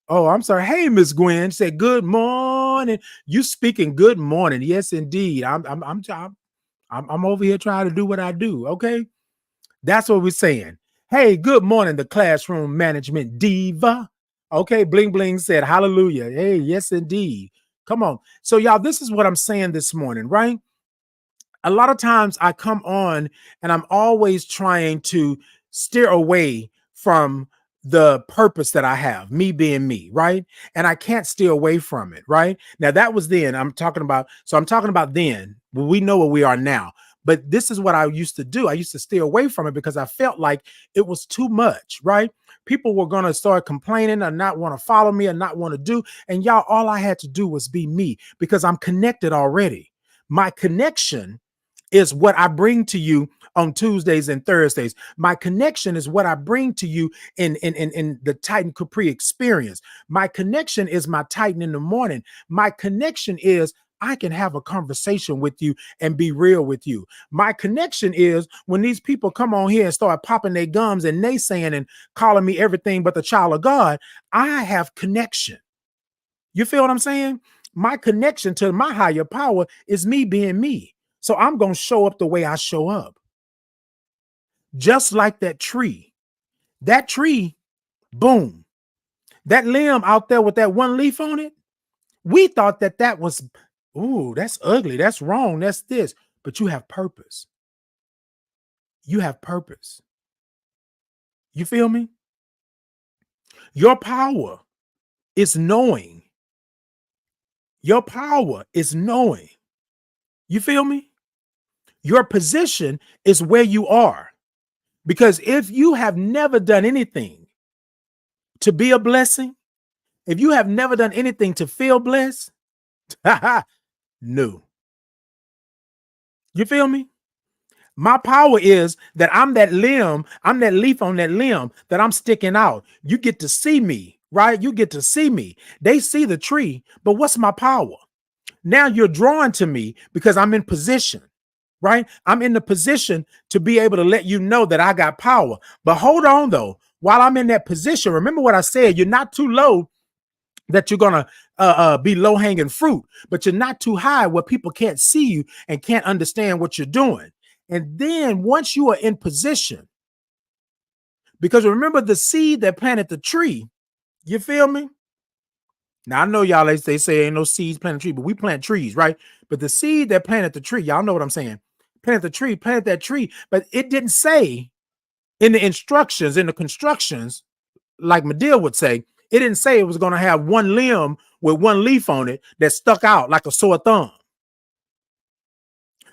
Oh, I'm sorry. Hey, Miss Gwen said, good morning. You speaking good morning. Yes, indeed. I'm over here trying to do what I do. Okay. That's what we're saying. Hey, good morning, the classroom management diva. Okay, Bling Bling said, hallelujah. Hey, yes, indeed. Come on. So, y'all, this is what I'm saying this morning, right? A lot of times I come on and I'm always trying to steer away from the purpose that I have, me being me, right? And I can't steer away from it, right? Now, that was then. I'm talking about then. Well, we know where we are now. But this is what I used to do. I used to steer away from it because I felt like it was too much, right? People were going to start complaining and not want to follow me and not want to do. And y'all, all I had to do was be me, because I'm connected already. My connection is what I bring to you on Tuesdays and Thursdays. My connection is what I bring to you in the Titan Capri experience. My connection is my Titan in the morning. My connection is I can have a conversation with you and be real with you. My connection is when these people come on here and start popping their gums and naysaying and calling me everything but the child of God, I have connection. You feel what I'm saying? My connection to my higher power is me being me. So I'm going to show up the way I show up. Just like that tree. That tree, boom. That limb out there with that one leaf on it, we thought that that was, ooh, that's ugly. That's wrong. That's this. But you have purpose. You have purpose. You feel me? Your power is knowing. Your power is knowing. You feel me? Your position is where you are. Because if you have never done anything to be a blessing, if you have never done anything to feel blessed, no. You feel me? My power is that I'm that limb, I'm that leaf on that limb that I'm sticking out. You get to see me, right? You get to see me. They see the tree, but what's my power? Now you're drawn to me because I'm in position, right? I'm in the position to be able to let you know that I got power. But hold on though, while I'm in that position, remember what I said, you're not too low that you're gonna be low-hanging fruit, but you're not too high where people can't see you and can't understand what you're doing. And then once you are in position, because remember the seed that planted the tree, you feel me? Now I know y'all they say ain't no seeds planted tree, but we plant trees, right? But the seed that planted the tree, y'all know what I'm saying. Planted the tree, planted that tree, but it didn't say in the instructions, in the constructions, like Medill would say, it didn't say it was going to have one limb with one leaf on it that stuck out like a sore thumb.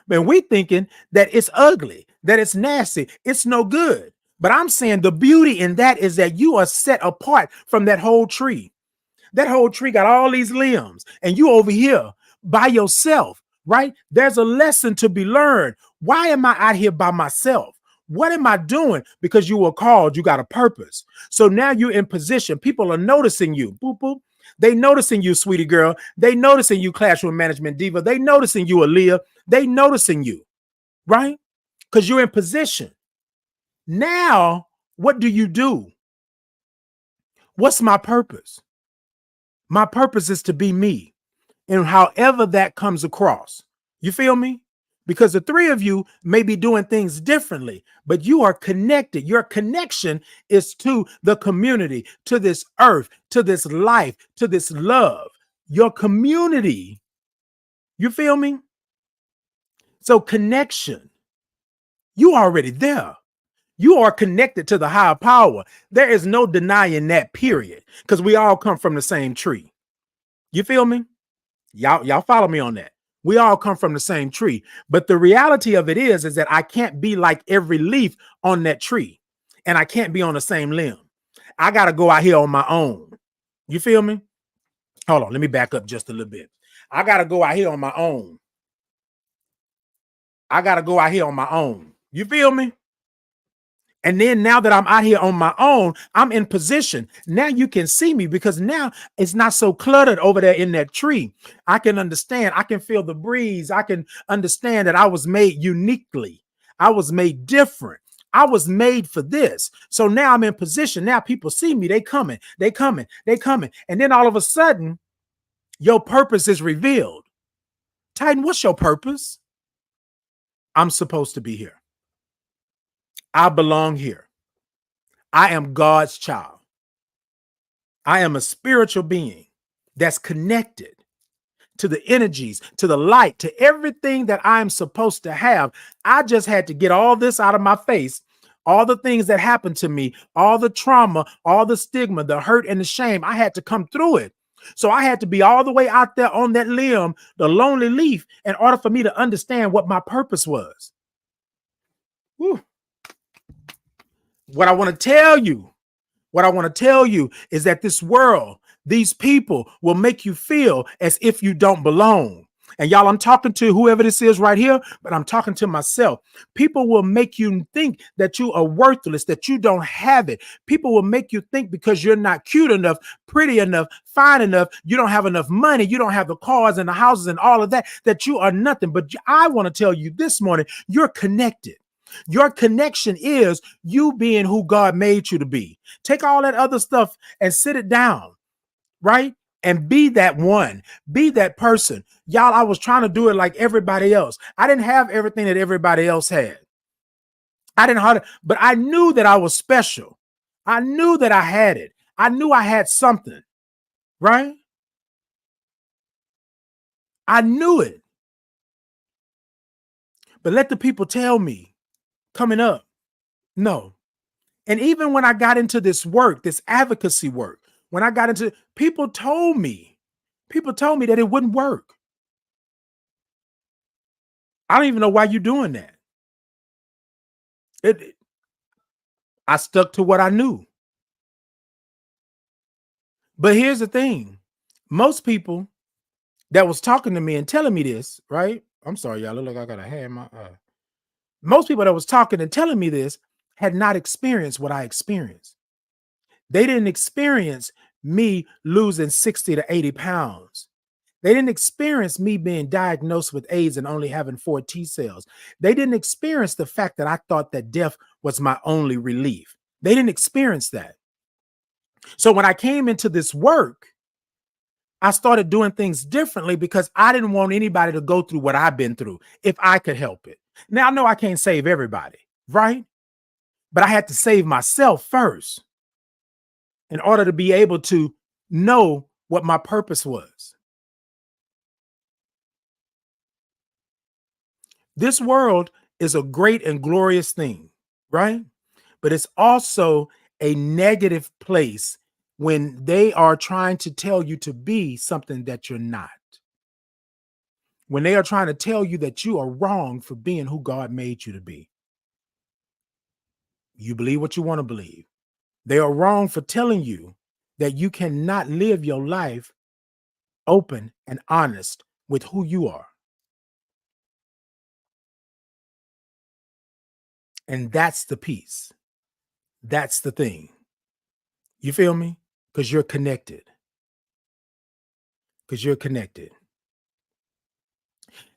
Man, we thinking that it's ugly, that it's nasty, it's no good. But I'm saying the beauty in that is that you are set apart from that whole tree. That whole tree got all these limbs, and you over here by yourself, right? There's a lesson to be learned. Why am I out here by myself? What am I doing? Because you were called, you got a purpose. So now you're in position. People are noticing you. Boop, boop. They noticing you, sweetie girl. They noticing you, classroom management diva. They noticing you, Aaliyah. They noticing you, right? Because you're in position. Now, what do? What's my purpose? My purpose is to be me. And however that comes across, you feel me? Because the three of you may be doing things differently, but you are connected. Your connection is to the community, to this earth, to this life, to this love. Your community, you feel me? So connection, you already there. You are connected to the higher power. There is no denying that, period, because we all come from the same tree. You feel me? Y'all follow me on that. We all come from the same tree. But the reality of it is that I can't be like every leaf on that tree. And I can't be on the same limb. I got to go out here on my own. You feel me? Hold on. Let me back up just a little bit. I got to go out here on my own. I got to go out here on my own. You feel me? And then now that I'm out here on my own, I'm in position. Now you can see me because now it's not so cluttered over there in that tree. I can understand. I can feel the breeze. I can understand that I was made uniquely. I was made different. I was made for this. So now I'm in position. Now people see me. They coming. And then all of a sudden, your purpose is revealed. Titan, what's your purpose? I'm supposed to be here. I belong here. I am God's child. I am a spiritual being that's connected to the energies, to the light, to everything that I'm supposed to have. I just had to get all this out of my face, all the things that happened to me, all the trauma, all the stigma, the hurt and the shame. I had to come through it. So I had to be all the way out there on that limb, the lonely leaf, in order for me to understand what my purpose was. Whew. What I want to tell you is that this world, these people will make you feel as if you don't belong. And y'all, I'm talking to whoever this is right here, but I'm talking to myself. People will make you think that you are worthless, that you don't have it. People will make you think because you're not cute enough, pretty enough, fine enough, you don't have enough money, you don't have the cars and the houses and all of that, that you are nothing. But I want to tell you this morning, you're connected. Your connection is you being who God made you to be. Take all that other stuff and sit it down, right? And be that one, be that person. Y'all, I was trying to do it like everybody else. I didn't have everything that everybody else had. I didn't have it, but I knew that I was special. I knew that I had it. I knew I had something, right? I knew it. But let the people tell me coming up, no. And even when I got into this work, this advocacy work, when I got into, people told me that it wouldn't work. I don't even know why you're doing that. I stuck to what I knew. But here's the thing. Most people that was talking to me and telling me this, right? I'm sorry, y'all. Look like I got a hair in my eye. Most people that was talking and telling me this had not experienced what I experienced. They didn't experience me losing 60 to 80 pounds. They didn't experience me being diagnosed with AIDS and only having 4 T cells. They didn't experience the fact that I thought that death was my only relief. They didn't experience that. So when I came into this work, I started doing things differently because I didn't want anybody to go through what I've been through if I could help it. Now, I know I can't save everybody, right? But I had to save myself first in order to be able to know what my purpose was. This world is a great and glorious thing, right? But it's also a negative place when they are trying to tell you to be something that you're not. When they are trying to tell you that you are wrong for being who God made you to be. You believe what you want to believe. They are wrong for telling you that you cannot live your life open and honest with who you are. And that's the piece. That's the thing. You feel me? Because you're connected. Because you're connected.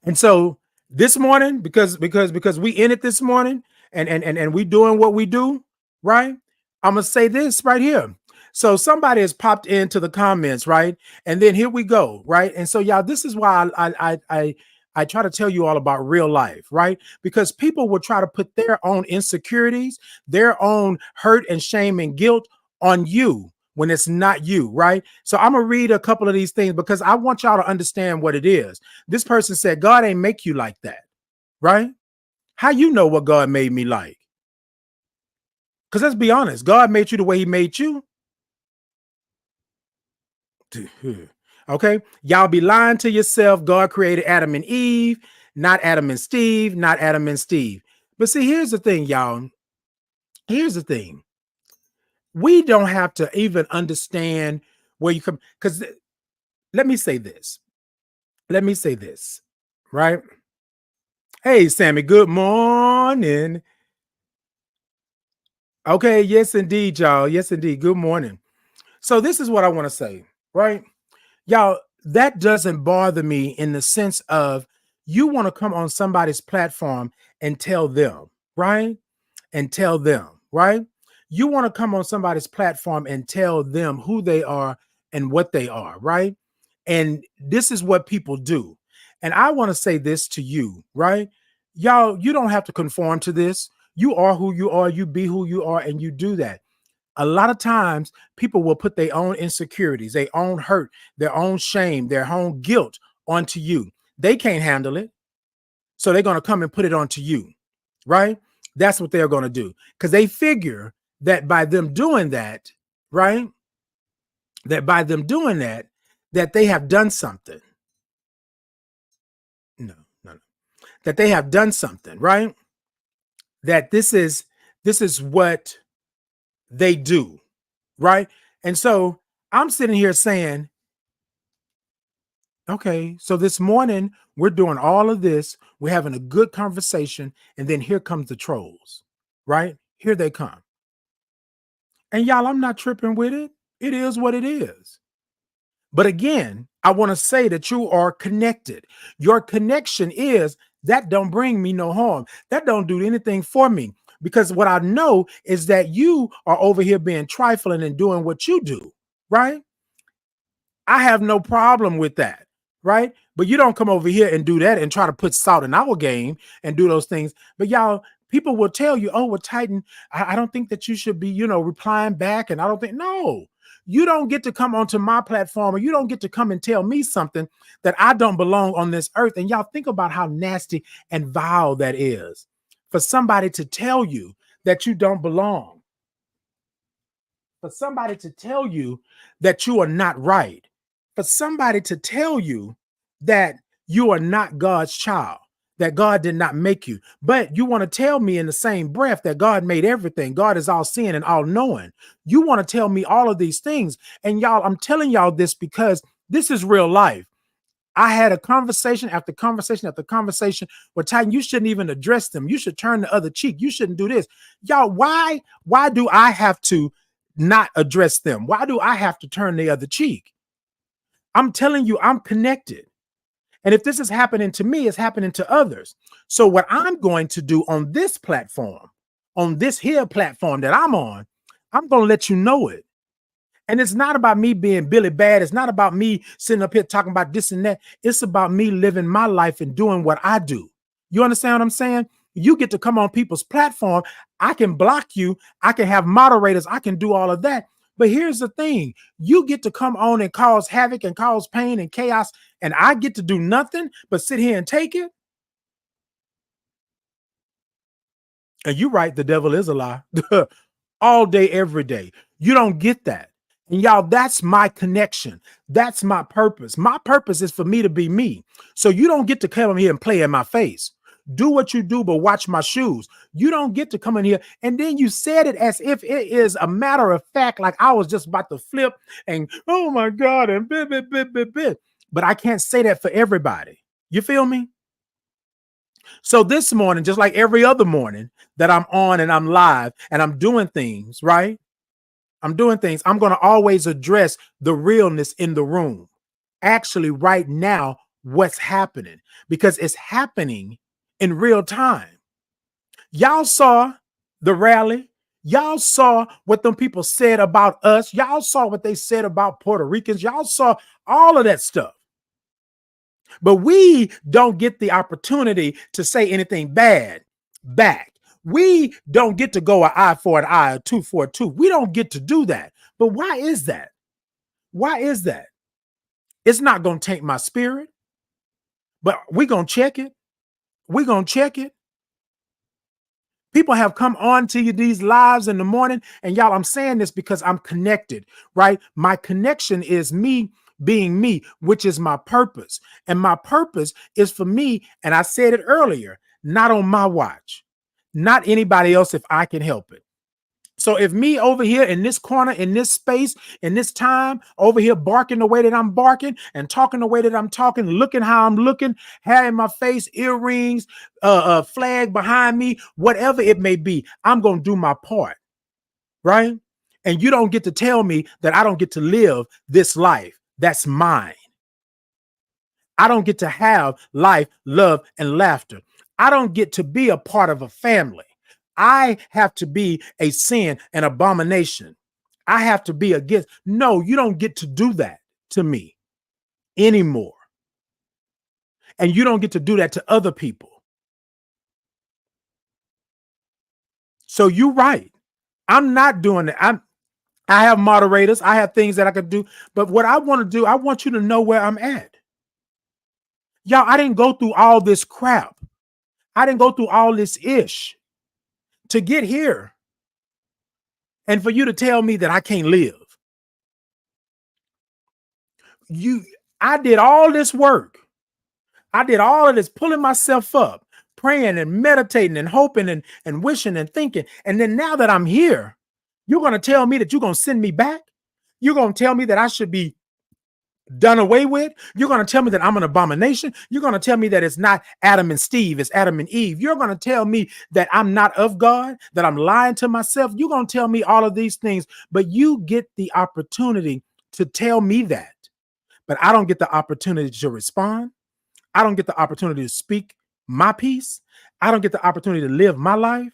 And so this morning, because we in it this morning and we doing what we do, right? I'm gonna say this right here. So somebody has popped into the comments, right? And then here we go, right? And so y'all, this is why I try to tell you all about real life, right? Because people will try to put their own insecurities, their own hurt and shame and guilt on you when it's not you, right? So I'm gonna read a couple of these things because I want y'all to understand what it is. This person said, God ain't make you like that, right? How you know what God made me like? Because let's be honest, God made you the way he made you. Okay, y'all be lying to yourself. God created Adam and Eve, not Adam and Steve, not Adam and Steve. But see, here's the thing, y'all. Here's the thing. We don't have to even understand where you come. Because let me say this. Let me say this, right? Hey, Sammy, good morning. Okay, yes, indeed, y'all. Yes, indeed. Good morning. So this is what I want to say, right? Y'all, that doesn't bother me in the sense of you want to come on somebody's platform and tell them, right? And tell them, right? You want to come on somebody's platform and tell them who they are and what they are, right? And this is what people do. And I want to say this to you, right? Y'all, you don't have to conform to this. You are who you are, you be who you are, and you do that. A lot of times people will put their own insecurities, their own hurt, their own shame, their own guilt onto you. They can't handle it. So they're going to come and put it onto you, right? That's what they're going to do because they figure that by them doing that, right? That by them doing that, that they have done something. No. That they have done something, right? That this is what they do, right? And so I'm sitting here saying, Okay, so this morning we're doing all of this. We're having a good conversation, and then here comes the trolls, right? Here they come. And y'all, I'm not tripping with it. It is what it is. But again, I want to say that you are connected. Your connection is that don't bring me no harm. That don't do anything for me. Because what I know is that you are over here being trifling and doing what you do, right? I have no problem with that, right? But you don't come over here and do that and try to put salt in our game and do those things. But y'all, people will tell you, oh, well, Titan, I don't think that you should be, replying back. And I don't think, no, you don't get to come onto my platform, or you don't get to come and tell me something that I don't belong on this earth. And y'all think about how nasty and vile that is for somebody to tell you that you don't belong, for somebody to tell you that you are not right, for somebody to tell you that you are not God's child, that God did not make you. But you want to tell me in the same breath that God made everything. God is all seeing and all knowing. You want to tell me all of these things. And y'all, I'm telling y'all this because this is real life. I had a conversation after conversation after conversation with Titan. You shouldn't even address them. You should turn the other cheek. You shouldn't do this. Y'all, why do I have to not address them? Why do I have to turn the other cheek? I'm telling you, I'm connected. And if this is happening to me, it's happening to others. So what I'm going to do on this platform, on this here platform that I'm on, I'm going to let you know it. And it's not about me being Billy Bad. It's not about me sitting up here talking about this and that. It's about me living my life and doing what I do. You understand what I'm saying? You get to come on people's platform. I can block you. I can have moderators. I can do all of that. But here's the thing. You get to come on and cause havoc and cause pain and chaos, and I get to do nothing but sit here and take it. And you're right, the devil is a lie. All day, every day. You don't get that. And y'all, that's my connection. That's my purpose. My purpose is for me to be me. So you don't get to come here and play in my face. Do what you do, but watch my shoes. You don't get to come in here. And then you said it as if it is a matter of fact, like I was just about to flip and, oh my God, and bit, bit, bit, bit, bit. But I can't say that for everybody. You feel me? So this morning, just like every other morning that I'm on and I'm live and I'm doing things, right? I'm doing things. I'm going to always address the realness in the room. Actually, right now, what's happening, because it's happening in real time. Y'all saw the rally. Y'all saw what them people said about us. Y'all saw what they said about Puerto Ricans. Y'all saw all of that stuff. But we don't get the opportunity to say anything bad back. We don't get to go an eye for an eye, a tooth for a tooth. We don't get to do that. But why is that? Why is that? It's not going to taint my spirit, but we're going to check it. We're going to check it. People have come on to you these lives in the morning. And y'all, I'm saying this because I'm connected, right? My connection is me being me, which is my purpose. And my purpose is for me. And I said it earlier, not on my watch, not anybody else if I can help it. So if me over here in this corner, in this space, in this time, over here barking the way that I'm barking and talking the way that I'm talking, looking how I'm looking, hair in my face, earrings, flag behind me, whatever it may be, I'm going to do my part, right? And you don't get to tell me that I don't get to live this life. That's mine. I don't get to have life, love, and laughter. I don't get to be a part of a family. I have to be a sin, an abomination. I have to be against. No, you don't get to do that to me anymore. And you don't get to do that to other people. So you're right. I'm not doing it. I have moderators. I have things that I could do. But what I want to do, I want you to know where I'm at. Y'all, I didn't go through all this crap. I didn't go through all this ish to get here. And for you to tell me that I can't live. I did all this work. I did all of this pulling myself up, praying and meditating and hoping and wishing and thinking. And then now that I'm here, you're going to tell me that you're going to send me back? You're going to tell me that I should be done away with? You're going to tell me that I'm an abomination? You're going to tell me that it's not Adam and Steve, it's Adam and Eve. You're going to tell me that I'm not of God, that I'm lying to myself. You're going to tell me all of these things, but you get the opportunity to tell me that. But I don't get the opportunity to respond. I don't get the opportunity to speak my piece. I don't get the opportunity to live my life.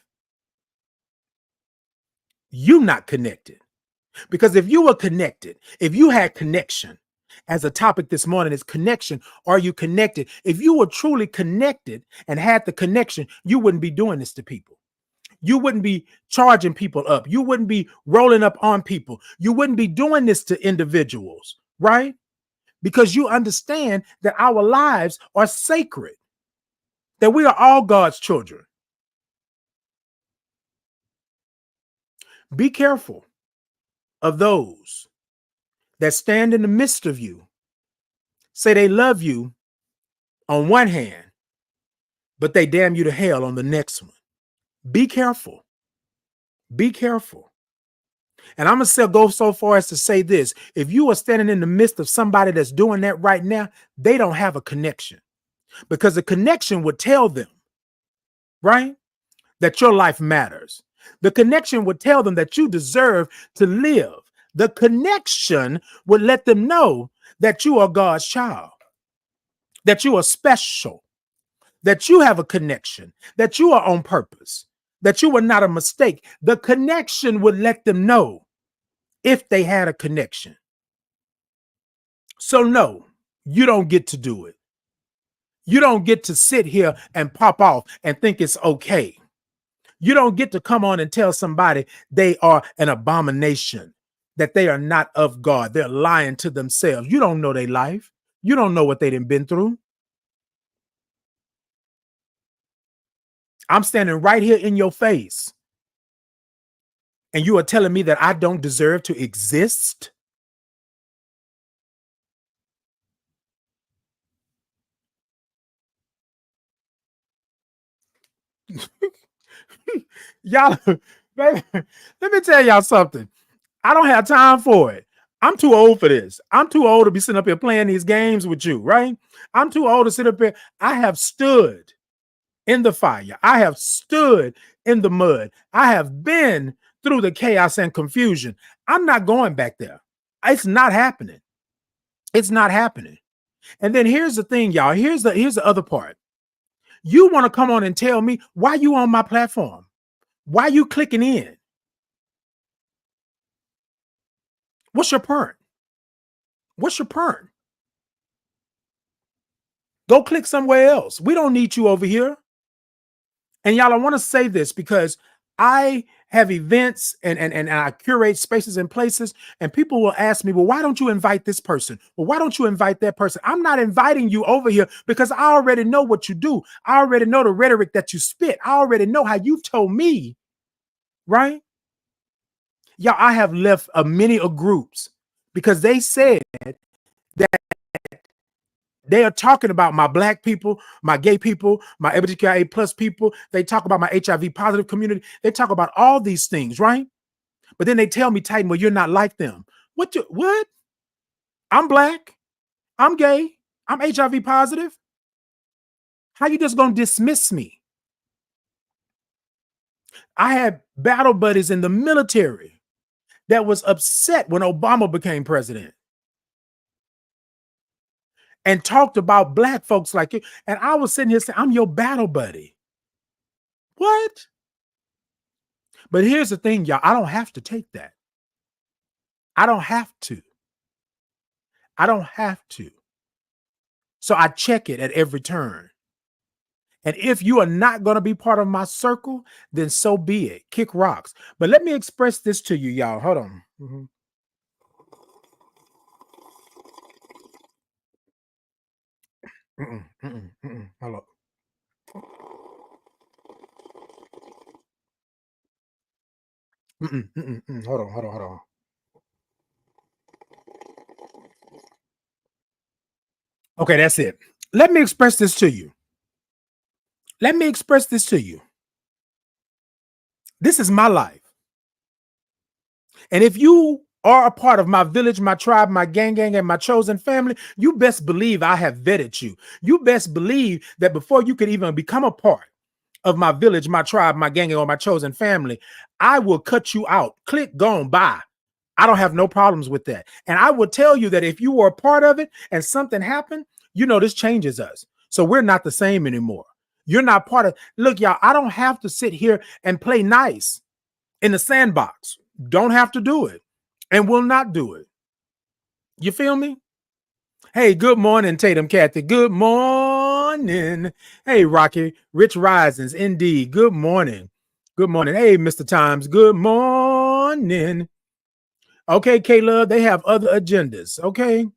You not connected. Because if you were connected, if you had connection, as a topic this morning is connection, are you connected? If you were truly connected and had the connection, you wouldn't be doing this to people. You wouldn't be charging people up. You wouldn't be rolling up on people. You wouldn't be doing this to individuals, right? Because you understand that our lives are sacred, that we are all God's children. Be careful of those that stand in the midst of you, say they love you on one hand, but they damn you to hell on the next one. Be careful. Be careful. And I'm going to go so far as to say this. If you are standing in the midst of somebody that's doing that right now, they don't have a connection, because a connection would tell them, right, that your life matters. The connection would tell them that you deserve to live. The connection would let them know that you are God's child, that you are special, that you have a connection, that you are on purpose, that you were not a mistake. The connection would let them know if they had a connection. So no, you don't get to do it. You don't get to sit here and pop off and think it's okay. You don't get to come on and tell somebody they are an abomination, that they are not of God. They're lying to themselves. You don't know their life. You don't know what they done been through. I'm standing right here in your face, and you are telling me that I don't deserve to exist? Y'all, baby, let me tell y'all something. I don't have time for it. I'm too old for this. I'm too old to be sitting up here playing these games with you, right? I'm too old to sit up here. I have stood in the fire. I have stood in the mud. I have been through the chaos and confusion. I'm not going back there. It's not happening. It's not happening. And then here's the thing, y'all. Here's the other part. You want to come on and tell me why you on my platform? Why you clicking in? What's your point? What's your point? Go click somewhere else. We don't need you over here. And y'all, I want to say this because I have events and I curate spaces and places, and people will ask me, well, why don't you invite this person? Well, why don't you invite that person? I'm not inviting you over here because I already know what you do. I already know the rhetoric that you spit. I already know how you've told me, right? Y'all, I have left many groups because they said that they are talking about my Black people, my gay people, my LGBTQIA plus people. They talk about my HIV positive community. They talk about all these things, right? But then they tell me, Titan, well, you're not like them. What? I'm Black. I'm gay. I'm HIV positive. How you just gonna dismiss me? I had battle buddies in the military that was upset when Obama became president and talked about Black folks like you. And I was sitting here saying, I'm your battle buddy. What? But here's the thing, y'all. I don't have to take that. I don't have to. I don't have to. So I check it at every turn. And if you are not going to be part of my circle, then so be it. Kick rocks. But let me express this to you, y'all. Hold on. Hold on. Hold on. Okay, that's it. Let me express this to you. Let me express this to you. This is my life. And if you are a part of my village, my tribe, my gang, and my chosen family, you best believe I have vetted you. You best believe that before you could even become a part of my village, my tribe, my gang, or my chosen family, I will cut you out. Click, gone, bye. I don't have no problems with that. And I will tell you that if you were a part of it and something happened, this changes us. So we're not the same anymore. You're not part of. Look, y'all, I don't have to sit here and play nice in the sandbox. Don't have to do it and will not do it. You feel me? Hey, good morning, Tatum Cathy. Good morning. Hey, Rocky. Rich Risings, indeed. Good morning. Good morning. Hey, Mr. Times. Good morning. Okay, K-Love, they have other agendas. Okay.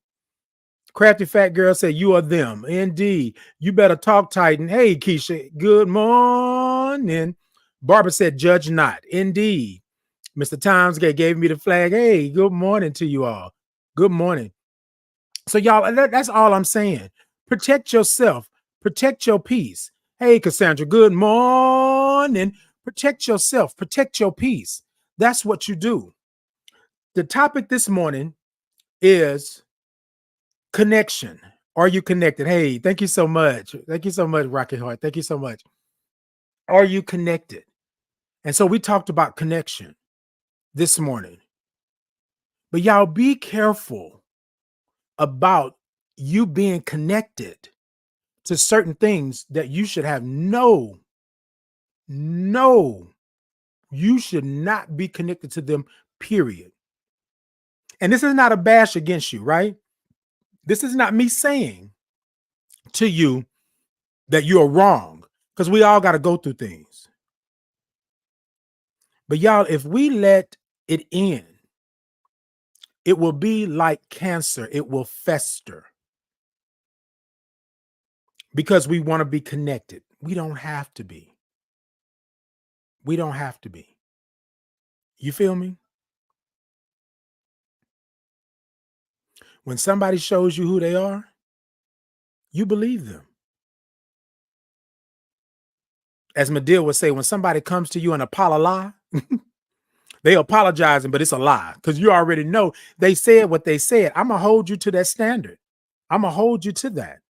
Crafty Fat Girl said, you are them. Indeed. You better talk, Titan. Hey, Keisha. Good morning. Barbara said, judge not. Indeed. Mr. Times gave me the flag. Hey, good morning to you all. Good morning. So, y'all, that's all I'm saying. Protect yourself. Protect your peace. Hey, Cassandra, good morning. Protect yourself. Protect your peace. That's what you do. The topic this morning is connection. Are you connected? Hey, thank you so much. Thank you so much, Rocket Heart. Thank you so much. Are you connected? And so we talked about connection this morning. But y'all be careful about you being connected to certain things that you should have no, you should not be connected to them, period. And this is not a bash against you, right? This is not me saying to you that you're wrong, because we all got to go through things. But y'all, if we let it in, it will be like cancer. It will fester because we want to be connected. We don't have to be. We don't have to be. You feel me? When somebody shows you who they are, you believe them. As Medill would say, when somebody comes to you and apologize, they apologizing, but it's a lie because you already know they said what they said. I'm going to hold you to that standard. I'm going to hold you to that.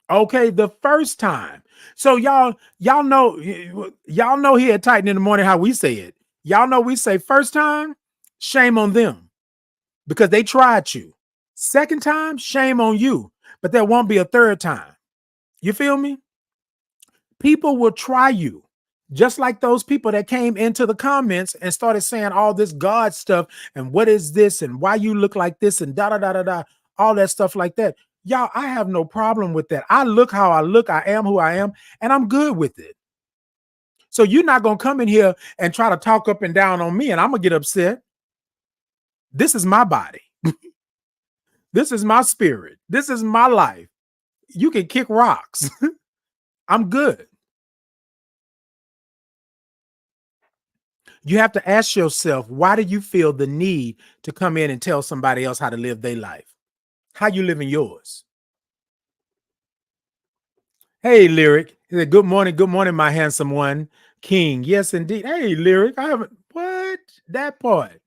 Okay, the first time. So y'all know here at Titan in the Morning how we say it. Y'all know we say first time, shame on them because they tried you. Second time, shame on you, but there won't be a third time. You feel me? People will try you. Just like those people that came into the comments and started saying all this God stuff and what is this and why you look like this and da da da da da, all that stuff like that. Y'all, I have no problem with that. I look how I look. I am who I am, and I'm good with it. So you're not going to come in here and try to talk up and down on me, and I'm going to get upset. This is my body. This is my spirit. This is my life. You can kick rocks. I'm good. You have to ask yourself, why do you feel the need to come in and tell somebody else how to live their life? How you living yours? Hey, Lyric. He said, good morning, my handsome one. King. Yes, indeed. Hey, Lyric. I haven't what? That part.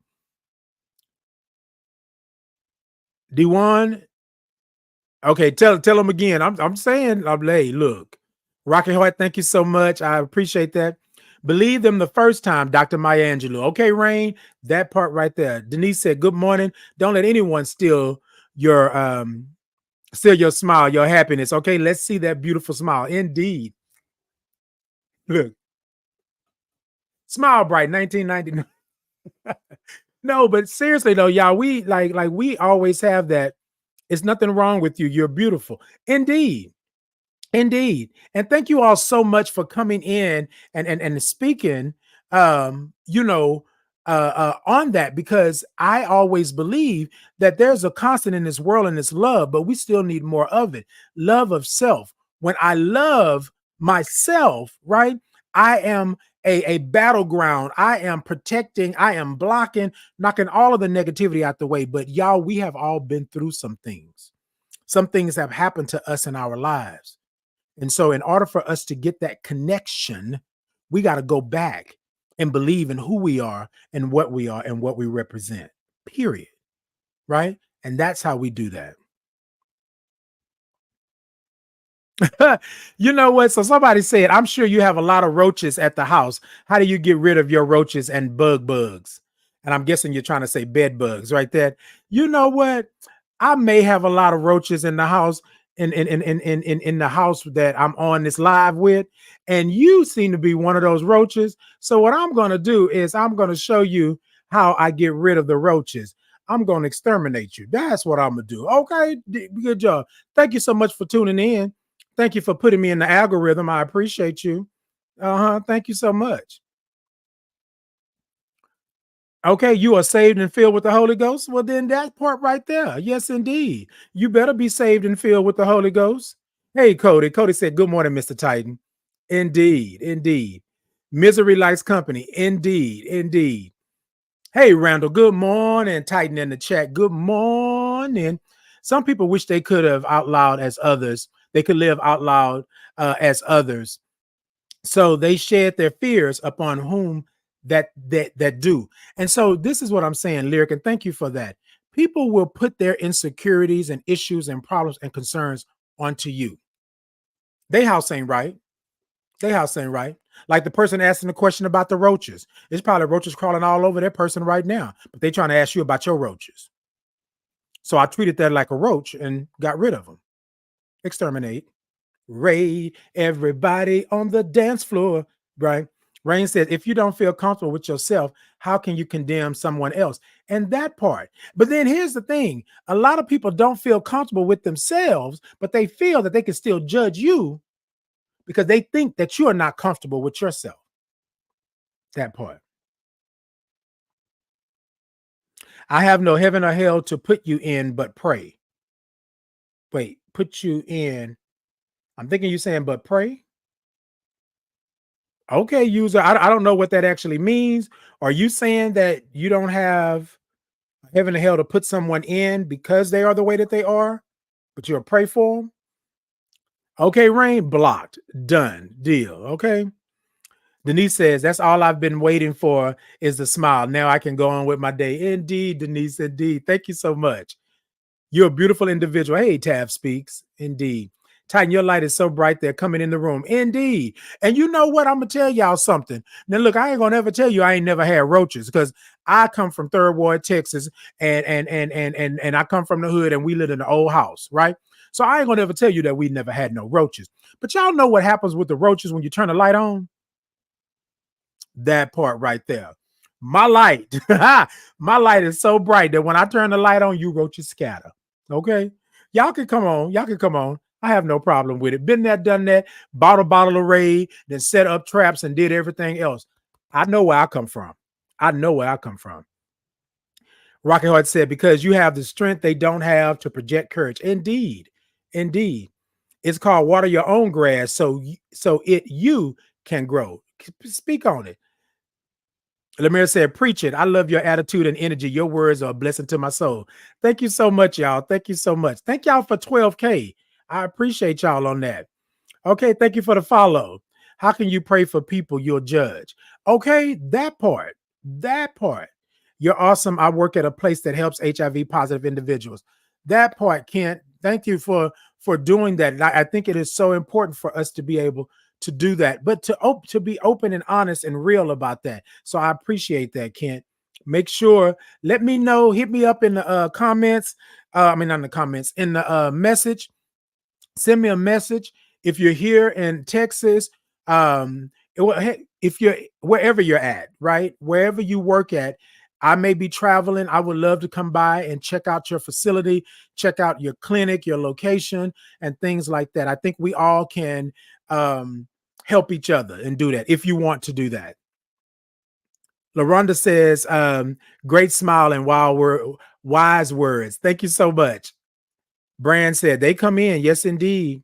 D1. Okay, tell him again. I'm saying, hey, look. Rocky Heart, thank you so much. I appreciate that. Believe them the first time, Dr. Maya Angelou. Okay, Rain, that part right there. Denise said, good morning. Don't let anyone steal your smile, your happiness. Okay, let's see that beautiful smile. Indeed. Look. Smile Bright, 1999. No, but seriously though, y'all, we like we always have that. It's nothing wrong with you. You're beautiful. Indeed. Indeed. And thank you all so much for coming in and speaking on that, because I always believe that there's a constant in this world and it's love, but we still need more of it. Love of self. When I love myself, right? I am a battleground. I am protecting, I am blocking, knocking all of the negativity out the way. But y'all, we have all been through some things. Some things have happened to us in our lives. And so in order for us to get that connection, we got to go back and believe in who we are and what we are and what we represent. Period. Right? And that's how we do that. You know what? So somebody said, I'm sure you have a lot of roaches at the house. How do you get rid of your roaches and bugs? And I'm guessing you're trying to say bed bugs, right there. You know what? I may have a lot of roaches in the house, in the house that I'm on this live with, and you seem to be one of those roaches. So what I'm going to do is I'm going to show you how I get rid of the roaches. I'm going to exterminate you. That's what I'm going to do. Okay, good job. Thank you so much for tuning in. Thank you for putting me in the algorithm. I appreciate you. Thank you so much. Okay, you are saved and filled with the Holy Ghost. Well, then that part right there. Yes, indeed. You better be saved and filled with the Holy Ghost. Hey, Cody. Cody said, good morning, Mr. Titan. Indeed, indeed. Misery likes company. Indeed, indeed. Hey, Randall. Good morning. Titan in the chat. Good morning. Some people wish they could have out loud as others. They could live out loud as others. So they shed their fears upon whom that do. And so this is what I'm saying, Lyric, and thank you for that. People will put their insecurities and issues and problems and concerns onto you. They house ain't right. They house ain't right. Like the person asking the question about the roaches. There's probably roaches crawling all over that person right now, but they trying to ask you about your roaches. So I treated that like a roach and got rid of them. Exterminate. Raid everybody on the dance floor, right? Rain says, if you don't feel comfortable with yourself, how can you condemn someone else? And that part. But then here's the thing. A lot of people don't feel comfortable with themselves, but they feel that they can still judge you because they think that you are not comfortable with yourself. That part. I have no heaven or hell to put you in, but pray. Wait, put you in. I'm thinking you're saying, but pray. Okay, user. I don't know what that actually means. Are you saying that you don't have heaven and hell to put someone in because they are the way that they are, but you'll pray for them? Okay, Rain, blocked. Done. Deal. Okay. Denise says, that's all I've been waiting for is the smile. Now I can go on with my day. Indeed, Denise, indeed. Thank you so much. You're a beautiful individual. Hey, Tab speaks. Indeed. Titan, your light is so bright they're coming in the room. Indeed. And you know what? I'm going to tell y'all something. Now, look, I ain't going to ever tell you I ain't never had roaches because I come from Third Ward, Texas, and I come from the hood and we live in an old house, right? So I ain't going to ever tell you that we never had no roaches. But y'all know what happens with the roaches when you turn the light on? That part right there. My light, my light is so bright that when I turn the light on, you roaches scatter. Okay. Y'all can come on. Y'all can come on. I have no problem with it. Been there, done that, bought a bottle of Raid, then set up traps and did everything else. I know where I come from. I know where I come from. Rocky Heart said, because you have the strength they don't have to project courage. Indeed. Indeed. It's called water your own grass so you can grow. Speak on it. Lemire said, preach it. I love your attitude and energy. Your words are a blessing to my soul. Thank you so much, y'all. Thank you so much. Thank y'all for 12K. I appreciate y'all on that. Okay, thank you for the follow. How can you pray for people you'll judge? Okay, that part. That part. You're awesome. I work at a place that helps HIV positive individuals. That part, Kent. Thank you for doing that. I think it is so important for us to be able to do that, but to be open and honest and real about that. So I appreciate that, Kent. Make sure, let me know, hit me up in the comments. Not in the comments, in the message. Send me a message if you're here in Texas. If you're wherever you're at, right? Wherever you work at, I may be traveling. I would love to come by and check out your facility, check out your clinic, your location, and things like that. I think we all can help each other and do that if you want to do that. LaRonda says, great smile and wise words. Thank you so much. Brand said, they come in. Yes, indeed.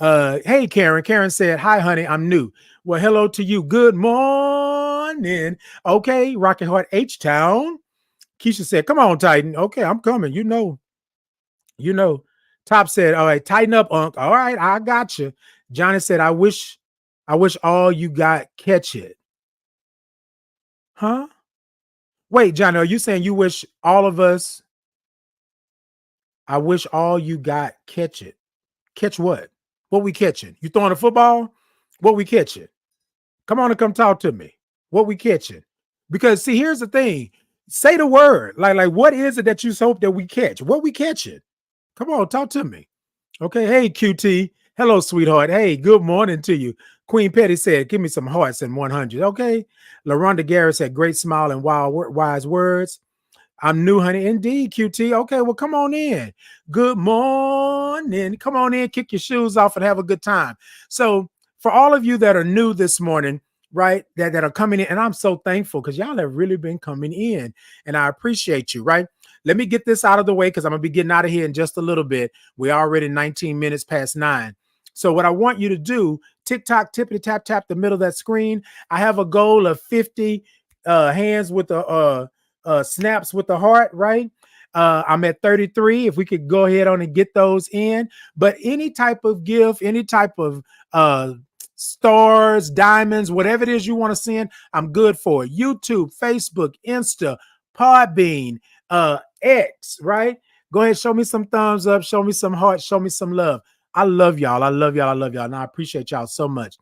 Hey, Karen. Karen said, hi, honey. I'm new. Well, hello to you. Good morning. Okay. Rocky Heart H-Town. Keisha said, come on, Titan. Okay, I'm coming. You know. Top said, all right, tighten up, Unc. All right, I got you. Johnny said, I wish all you got catch it. Huh? Wait, Johnny, are you saying you wish all of us, I wish all you got catch it? Catch what? What we catching? You throwing a football? What we catching? Come on and come talk to me. What we catching? Because see, here's the thing. Say the word. Like what is it that you hope that we catch? What we catching? Come on, talk to me. Okay. Hey, QT. Hello, sweetheart. Hey, good morning to you. Queen Petty said, give me some hearts and 100. Okay. LaRonda Garrett said, great smile and wise words. I'm new, honey. Indeed, QT. Okay, well, come on in. Good morning. Come on in, kick your shoes off and have a good time. So, for all of you that are new this morning, right, that are coming in, and I'm so thankful because y'all have really been coming in, and I appreciate you, right? Let me get this out of the way because I'm going to be getting out of here in just a little bit. We're already 19 minutes past 9. So, what I want you to do, TikTok, tippity tap, tap the middle of that screen. I have a goal of 50 hands with the snaps with the heart, right? I'm at 33. If we could go ahead on and get those in, but any type of gift, any type of stars, diamonds, whatever it is you want to send, I'm good for it. YouTube, Facebook, Insta, Podbean, X, right? Go ahead, show me some thumbs up, show me some hearts, show me some love. I love y'all. I love y'all. I love y'all. And I appreciate y'all so much.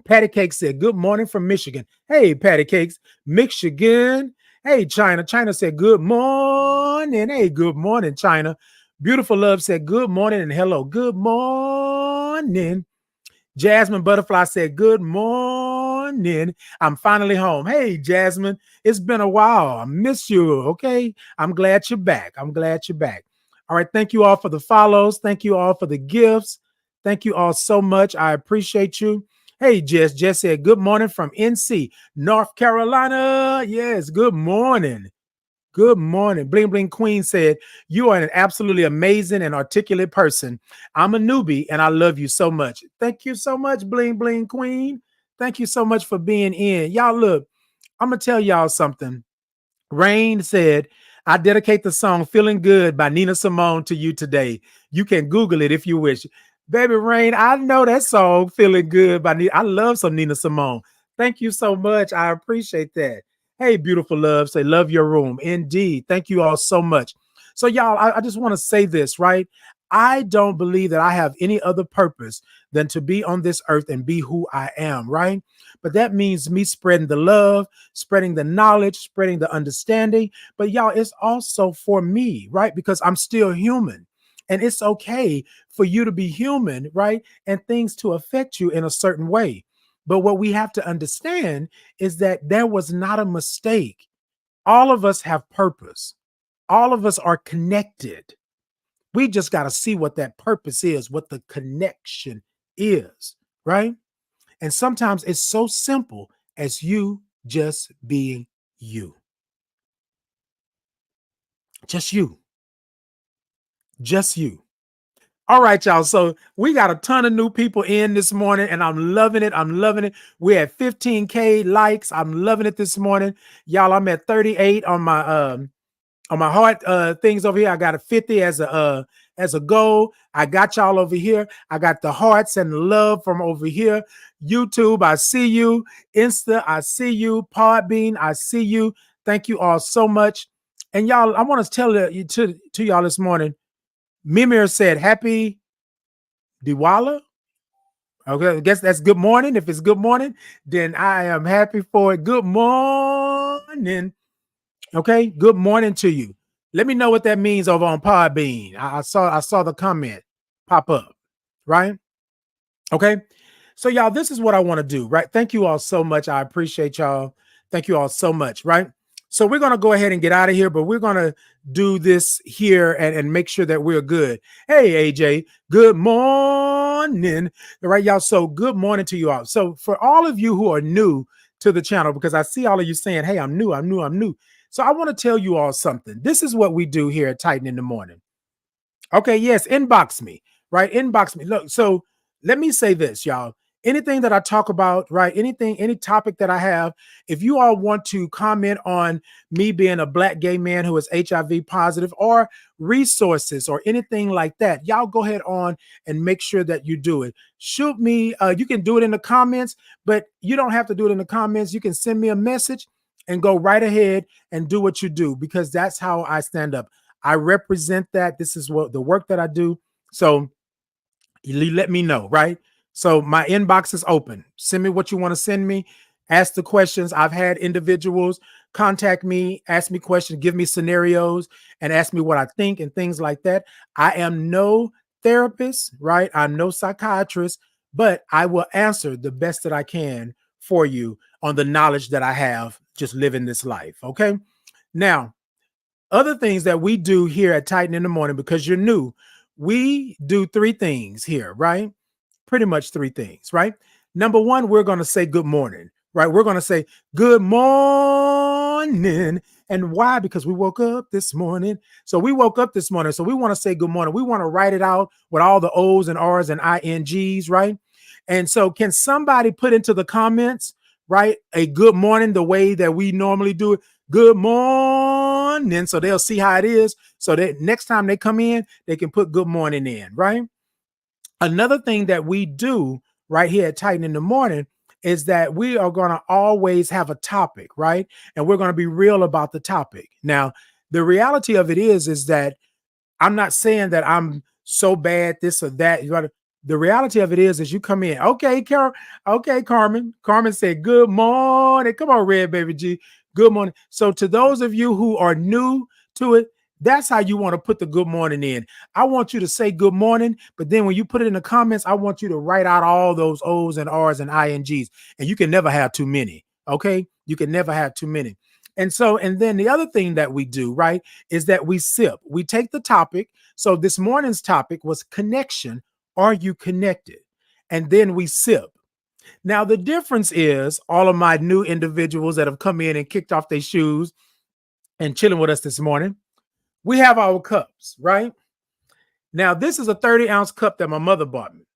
Patty Cake said, good morning from Michigan. Hey, Patty Cakes, Michigan. Hey, China. China said, good morning. Hey, good morning, China. Beautiful Love said, good morning and hello. Good morning. Jasmine Butterfly said, good morning. I'm finally home. Hey, Jasmine, it's been a while. I miss you. Okay. I'm glad you're back. I'm glad you're back. All right. Thank you all for the follows. Thank you all for the gifts. Thank you all so much. I appreciate you. Hey, Jess. Jess said, good morning from NC, North Carolina. Yes. Good morning. Good morning. Bling Bling Queen said, you are an absolutely amazing and articulate person. I'm a newbie and I love you so much. Thank you so much, Bling Bling Queen. Thank you so much for being in. Y'all, look, I'm going to tell y'all something. Rain said, I dedicate the song Feeling Good by Nina Simone to you today. You can Google it if you wish. Baby Rain, I know that song Feeling Good by Nina. I love some Nina Simone. Thank you so much. I appreciate that. Hey, beautiful love, say love your room. Indeed. Thank you all so much. So, y'all, I just want to say this, right? I don't believe that I have any other purpose than to be on this earth and be who I am, right? But that means me spreading the love, spreading the knowledge, spreading the understanding. But y'all, it's also for me, right? Because I'm still human. And it's okay for you to be human, right? And things to affect you in a certain way. But what we have to understand is that there was not a mistake. All of us have purpose. All of us are connected. We just got to see what that purpose is, what the connection is, right? And sometimes it's so simple as you just being you. Just you. Just you. All right, y'all. So we got a ton of new people in this morning, and I'm loving it. I'm loving it. We're at 15K likes. I'm loving it this morning. Y'all, I'm at 38 on my heart things over here. I got a 50 as a goal. I got y'all over here. I got the hearts and the love from over here. YouTube, I see you. Insta, I see you. Podbean, I see you. Thank you all so much. And y'all, I want to tell you to y'all this morning. Mimir said, happy Diwali. Okay, I guess that's good morning. If it's good morning, then I am happy for it. Good morning. Okay, good morning to you. Let me know what that means over on Podbean. I saw the comment pop up, right? Okay. So y'all, this is what I want to do, right? Thank you all so much. I appreciate y'all. Thank you all so much, right? So we're going to go ahead and get out of here, but we're going to do this here and make sure that we're good. Hey, AJ, good morning. All right, y'all. So good morning to you all. So for all of you who are new to the channel, because I see all of you saying, hey, I'm new. So I want to tell you all something. This is what we do here at Titan in the Morning. Okay, yes, inbox me, right? Inbox me. Look, so let me say this, y'all. Anything that I talk about, right? Any topic that I have, if you all want to comment on me being a Black gay man who is HIV positive or resources or anything like that, y'all go ahead on and make sure that you do it. Shoot me. You can do it in the comments, but you don't have to do it in the comments. You can send me a message and go right ahead and do what you do, because that's how I stand up. I represent that. This is what the work that I do. So you let me know, right? So my inbox is open. Send me what you want to send me. Ask the questions. I've had individuals contact me, ask me questions, give me scenarios, and ask me what I think and things like that. I am no therapist, right? I'm no psychiatrist, but I will answer the best that I can for you on the knowledge that I have just living this life. Okay. Now, other things that we do here at Titan in the Morning, because you're new, we do three things here, right? Pretty much three things, right? Number one, we're going to say good morning, right? We're going to say good morning. And why? Because we woke up this morning. So we woke up this morning. So we want to say good morning. We want to write it out with all the O's and R's and INGs, right? And so can somebody put into the comments, right, a good morning the way that we normally do it? Good morning. So they'll see how it is. So that next time they come in, they can put good morning in, right? Another thing that we do right here at Titan in the Morning is that we are going to always have a topic, right? And we're going to be real about the topic. Now, the reality of it is that I'm not saying that I'm so bad, this or that. The reality of it is you come in. Okay, Carol. Okay, Carmen. Carmen said, good morning. Come on, Red Baby G. Good morning. So to those of you who are new to it, that's how you want to put the good morning in. I want you to say good morning, but then when you put it in the comments, I want you to write out all those O's and R's and INGs. And you can never have too many. Okay. You can never have too many. And then the other thing that we do, right, is that we sip. We take the topic. So this morning's topic was connection. Are you connected? And then we sip. Now, the difference is all of my new individuals that have come in and kicked off their shoes and chilling with us this morning, we have our cups, right? Now, this is a 30-ounce cup that my mother bought me.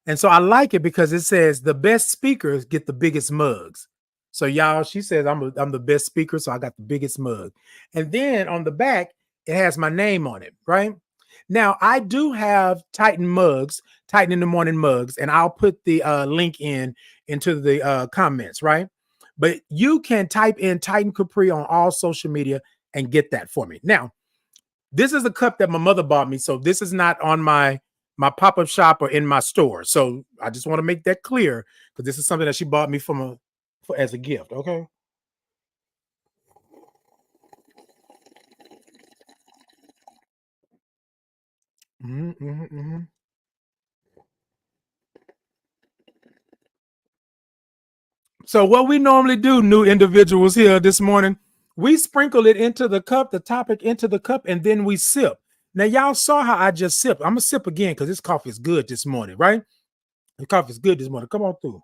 And so I like it because it says the best speakers get the biggest mugs. So y'all, she says I'm the best speaker, so I got the biggest mug. And then on the back, it has my name on it, right? Now, I do have Titan mugs, Titan in the Morning mugs, and I'll put the link into the comments, right? But you can type in Titan Capri on all social media and get that for me. Now, this is a cup that my mother bought me, so this is not on my pop-up shop or in my store. So I just want to make that clear because this is something that she bought me as a gift. Okay. Mm-hmm, mm-hmm, mm-hmm. So what we normally do, new individuals here this morning, we sprinkle it into the cup, the topic into the cup, and then we sip. Now, y'all saw how I just sipped. I'm going to sip again because this coffee is good this morning, right? The coffee is good this morning. Come on through.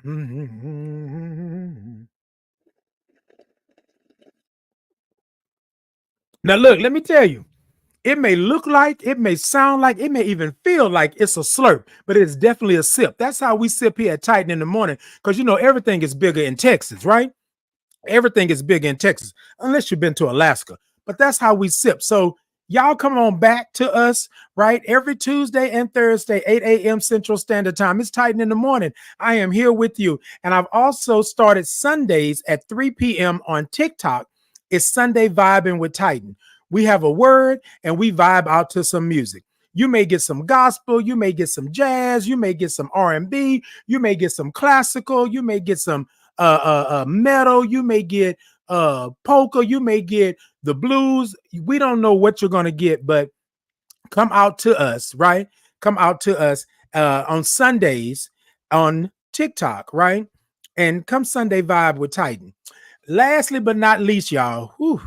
Mm-hmm. Now, look, let me tell you. It may look like, it may sound like, it may even feel like it's a slurp, but it's definitely a sip. That's how we sip here at Titan in the Morning, because everything is bigger in Texas, right? Everything is big in Texas, unless you've been to Alaska. But that's how we sip. So y'all come on back to us, right? Every Tuesday and Thursday, 8 a.m. Central Standard Time. It's Titan in the Morning. I am here with you. And I've also started Sundays at 3 p.m. on TikTok. It's Sunday Vibing with Titan. We have a word and we vibe out to some music. You may get some gospel, you may get some jazz, you may get some R&B, you may get some classical, you may get some metal, you may get polka, you may get the blues. We don't know what you're going to get, but come out to us, right? Come out to us on Sundays on TikTok, right? And come Sunday vibe with Titan. Lastly but not least, y'all. Whew,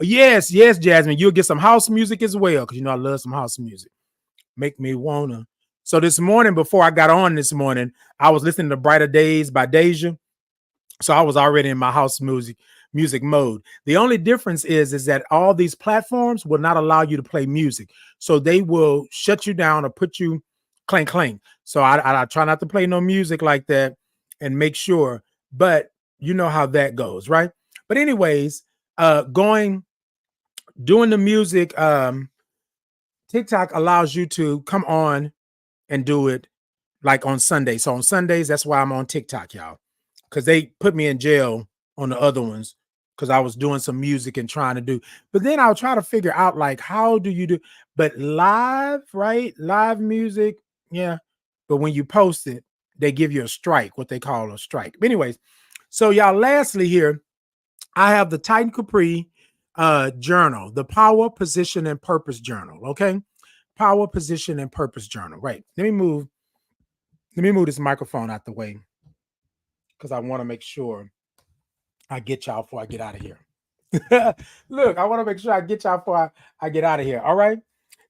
yes, Jasmine, you'll get some house music as well, because I love some house music. Make me wanna. So this morning, before I got on this morning, I was listening to Brighter Days by Deja. So I was already in my house music mode. The only difference is that all these platforms will not allow you to play music. So they will shut you down or put you clank clank. So I try not to play no music like that and make sure, but you know how that goes, right? But anyways, doing the music, TikTok allows you to come on and do it like on Sunday. So on Sundays, that's why I'm on TikTok, y'all, because they put me in jail on the other ones because I was doing some music and trying to do. But then I'll try to figure out like how do you do, but live, right? Live music, yeah. But when you post it, they give you a strike, what they call a strike. But anyways, so y'all, lastly here, I have the Titan Capri journal, the Power, Position, and Purpose journal. Okay, Power, Position, and Purpose journal. Right. Let me move this microphone out the way because I want to make sure I get y'all before I get out of here. Look, I want to make sure I get y'all before I get out of here. All right.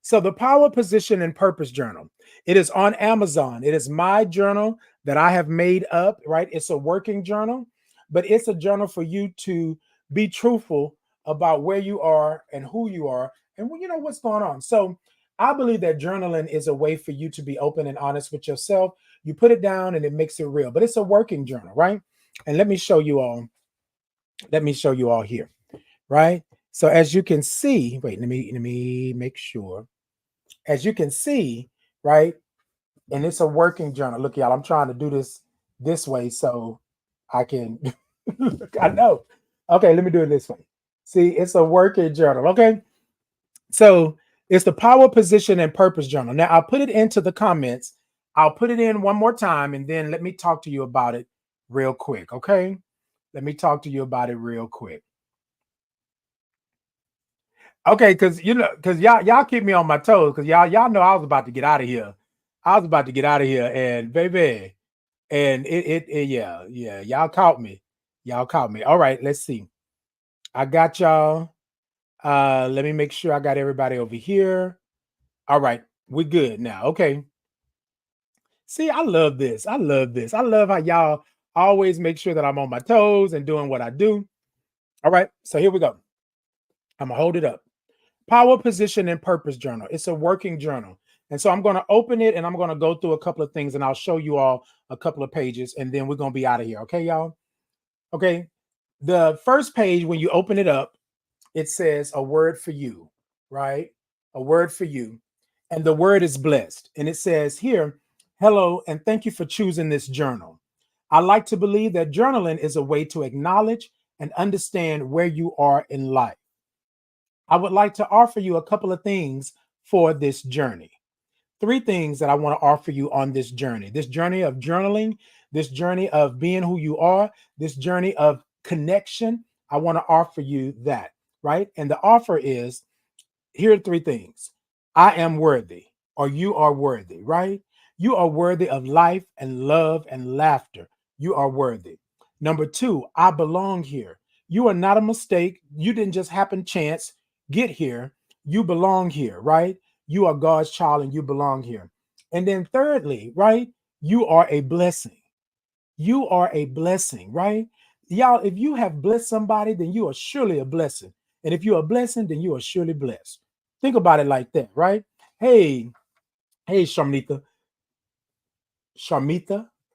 So the Power, Position, and Purpose journal. It is on Amazon. It is my journal that I have made up, right? It's a working journal, but it's a journal for you to be truthful about where you are and who you are and you know what's going on. So I believe that journaling is a way for you to be open and honest with yourself. You put it down and it makes it real, but it's a working journal, right? And let me show you all. Let me show you all here, right? So as you can see, wait, let me make sure. As you can see, right? And it's a working journal. Look, y'all, I'm trying to do this way so I can look, I know. Okay, let me do it this way. See, it's a working journal. Okay. So it's the Power, Position, and Purpose journal. Now I'll put it into the comments. I'll put it in one more time and then let me talk to you about it real quick. Okay. Let me talk to you about it real quick. Okay, because because y'all keep me on my toes because y'all know I was about to get out of here. I was about to get out of here, and baby, and yeah, y'all caught me. Y'all caught me. All right, let's see. I got y'all. Let me make sure I got everybody over here. All right, we're good now. Okay. See, I love this. I love this. I love how y'all always make sure that I'm on my toes and doing what I do. All right, so here we go. I'm gonna hold it up. Power, Position, and Purpose journal. It's a working journal. And so I'm going to open it and I'm going to go through a couple of things and I'll show you all a couple of pages and then we're going to be out of here. Okay, y'all? Okay. The first page, when you open it up, it says a word for you, right? A word for you. And the word is blessed. And it says here, hello, and thank you for choosing this journal. I like to believe that journaling is a way to acknowledge and understand where you are in life. I would like to offer you a couple of things for this journey. Three things that I want to offer you on this journey of journaling, this journey of being who you are, this journey of connection. I want to offer you that, right? And the offer is here are three things. I am worthy, or you are worthy, right? You are worthy of life and love and laughter. You are worthy. Number two, I belong here. You are not a mistake. You didn't just happen chance get here. You belong here, right? You are God's child and you belong here. And then thirdly, right? You are a blessing. You are a blessing, right? Y'all, if you have blessed somebody, then you are surely a blessing. And if you're a blessing, then you are surely blessed. Think about it like that, right? Hey, hey, Sharmita.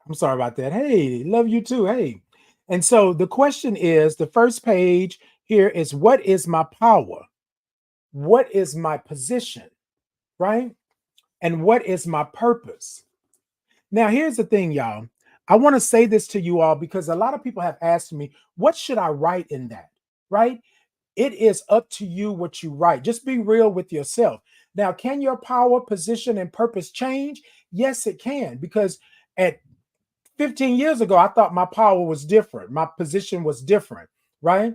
I'm sorry about that. Hey, love you too. Hey. And so the question is the first page here is what is my power? What is my position? Right? And what is my purpose? Now, here's the thing, y'all. I want to say this to you all because a lot of people have asked me, what should I write in that? Right? It is up to you what you write. Just be real with yourself. Now, can your power, position, and purpose change? Yes, it can. Because at 15 years ago, I thought my power was different. My position was different. Right?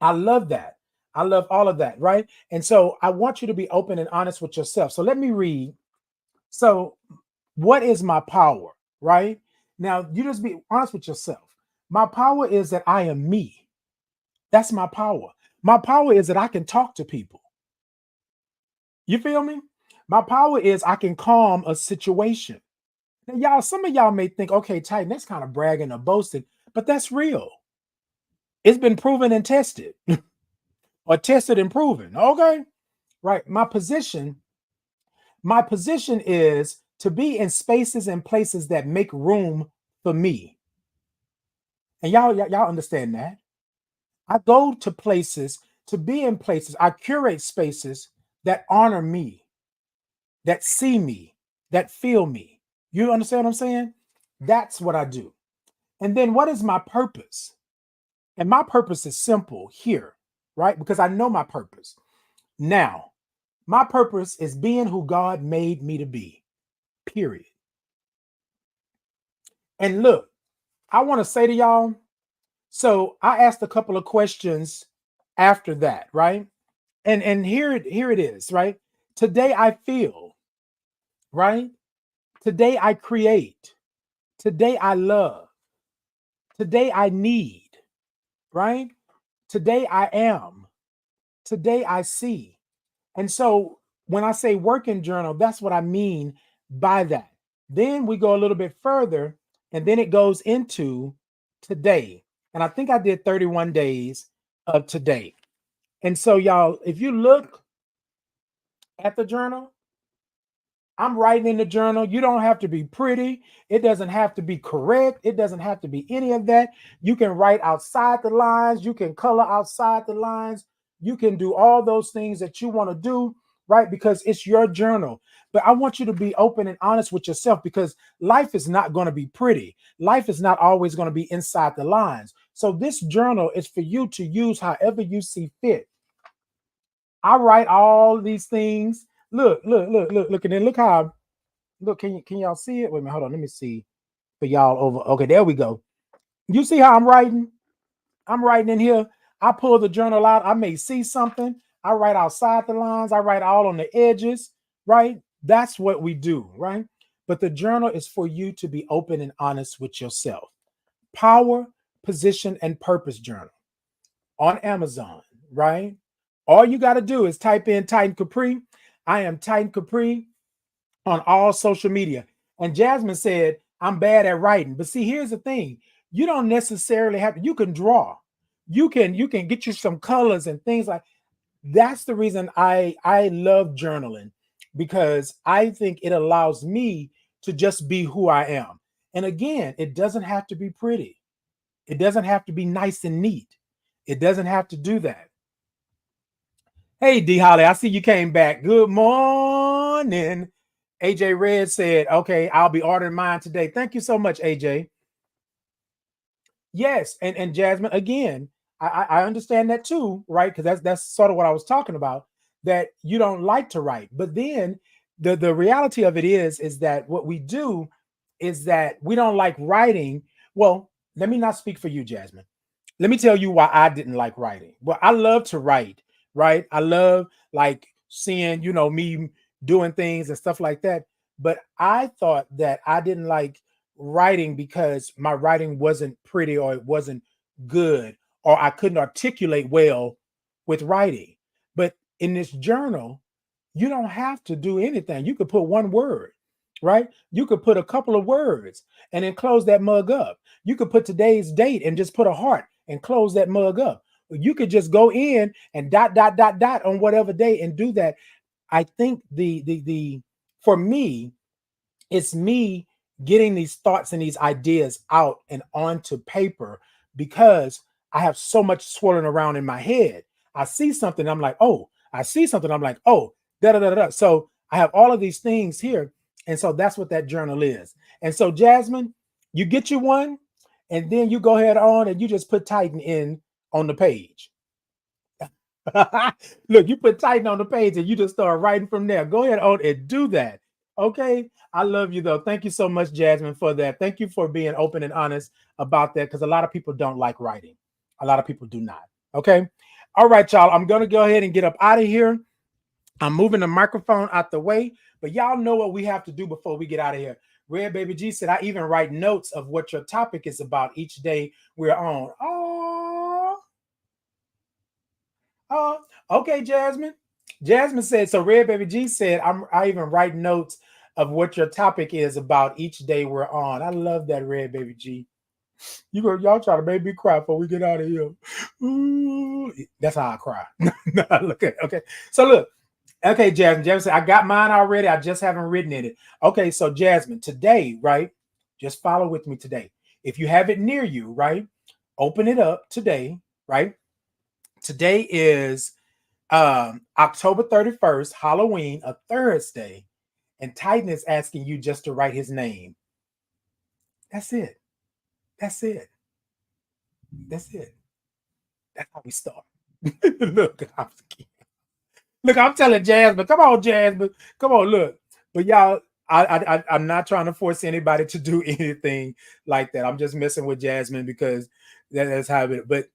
I love that. I love all of that. Right? And so I want you to be open and honest with yourself. So let me read. So, what is my power? Right? Now, you just be honest with yourself. My power is that I am me. That's my power. My power is that I can talk to people. You feel me? My power is I can calm a situation. Now, y'all, some of y'all may think, okay, Titan, that's kind of bragging or boasting, but that's real. It's been proven and tested, or tested and proven. Okay. Right. My position is to be in spaces and places that make room for me. And y'all understand that. I go to places to be in places. I curate spaces that honor me, that see me, that feel me. You understand what I'm saying? That's what I do. And then what is my purpose? And my purpose is simple here, right? Because I know my purpose. Now, my purpose is being who God made me to be, period. And look, I want to say to y'all, so I asked a couple of questions after that, right? And here it is, right? Today I feel, right? Today I create. Today I love. Today I need, right? Today I am. Today I see. And so when I say working journal, that's what I mean by that. Then we go a little bit further, and then it goes into today. And I think I did 31 days of today. And so, y'all, if you look at the journal, I'm writing in the journal. You don't have to be pretty. It doesn't have to be correct. It doesn't have to be any of that. You can write outside the lines. You can color outside the lines. You can do all those things that you want to do, right? Because it's your journal. But I want you to be open and honest with yourself because life is not going to be pretty. Life is not always going to be inside the lines. So this journal is for you to use however you see fit. I write all these things. Look, and then look how look. Can y'all see it? Wait a minute, hold on. Let me see for y'all over. Okay, there we go. You see how I'm writing? I'm writing in here. I pull the journal out. I may see something. I write outside the lines. I write all on the edges. Right? That's what we do. Right? But the journal is for you to be open and honest with yourself. Power, position, and purpose journal on Amazon. Right? All you got to do is type in Titan Capri. I am Titan Capri on all social media. And Jasmine said, I'm bad at writing. But see, here's the thing. You don't necessarily have to, you can draw. You can get you some colors and things like that's the reason I love journaling because I think it allows me to just be who I am. And again, it doesn't have to be pretty. It doesn't have to be nice and neat. It doesn't have to do that. Hey, D Holly, I see you came back. Good morning. AJ Red said, okay, I'll be ordering mine today. Thank you so much, AJ. Yes, and Jasmine, again, I understand that too, right? Because that's sort of what I was talking about, that you don't like to write. But then the reality of it is that what we do is that we don't like writing. Well, let me not speak for you, Jasmine. Let me tell you why I didn't like writing. Well, I love to write, right? I love like seeing, me doing things and stuff like that. But I thought that I didn't like writing because my writing wasn't pretty or it wasn't good or I couldn't articulate well with writing. But in this journal, you don't have to do anything. You could put one word, right? You could put a couple of words and then close that mug up. You could put today's date and just put a heart and close that mug up. You could just go in and dot on whatever day and do that. I think the for me, it's me getting these thoughts and these ideas out and onto paper because I have so much swirling around in my head. I see something, I'm like, oh, I see something, I'm like, oh, da da da da. So I have all of these things here. And so that's what that journal is. And so, Jasmine, you get you one, and then you go ahead on and you just put Titan in on the page. Look, you put Titan on the page and you just start writing from there. Go ahead on and do that. Okay. I love you though. Thank you so much, Jasmine, for that. Thank you for being open and honest about that because a lot of people don't like writing. A lot of people do not. Okay. All right, y'all. I'm going to go ahead and get up out of here. I'm moving the microphone out the way, but y'all know what we have to do before we get out of here. Red Baby G said, I even write notes of what your topic is about each day we're on. Okay, Jasmine. Jasmine said, so Red Baby G said, I even write notes of what your topic is about each day we're on. I love that, Red Baby G. Y'all try to make me cry before we get out of here. Ooh, that's how I cry. Okay. So look, okay, Jasmine. Jasmine said, I got mine already. I just haven't written in it. Okay, so Jasmine, today, right? Just follow with me today. If you have it near you, right? Open it up today, right? Today is October 31st, Halloween, a Thursday. And Titan is asking you just to write his name. That's it. That's it. That's it. That's how we start. Look, I'm telling Jasmine, come on, Jasmine, come on, look. But y'all, I'm not trying to force anybody to do anything like that. I'm just messing with Jasmine because that's how it. But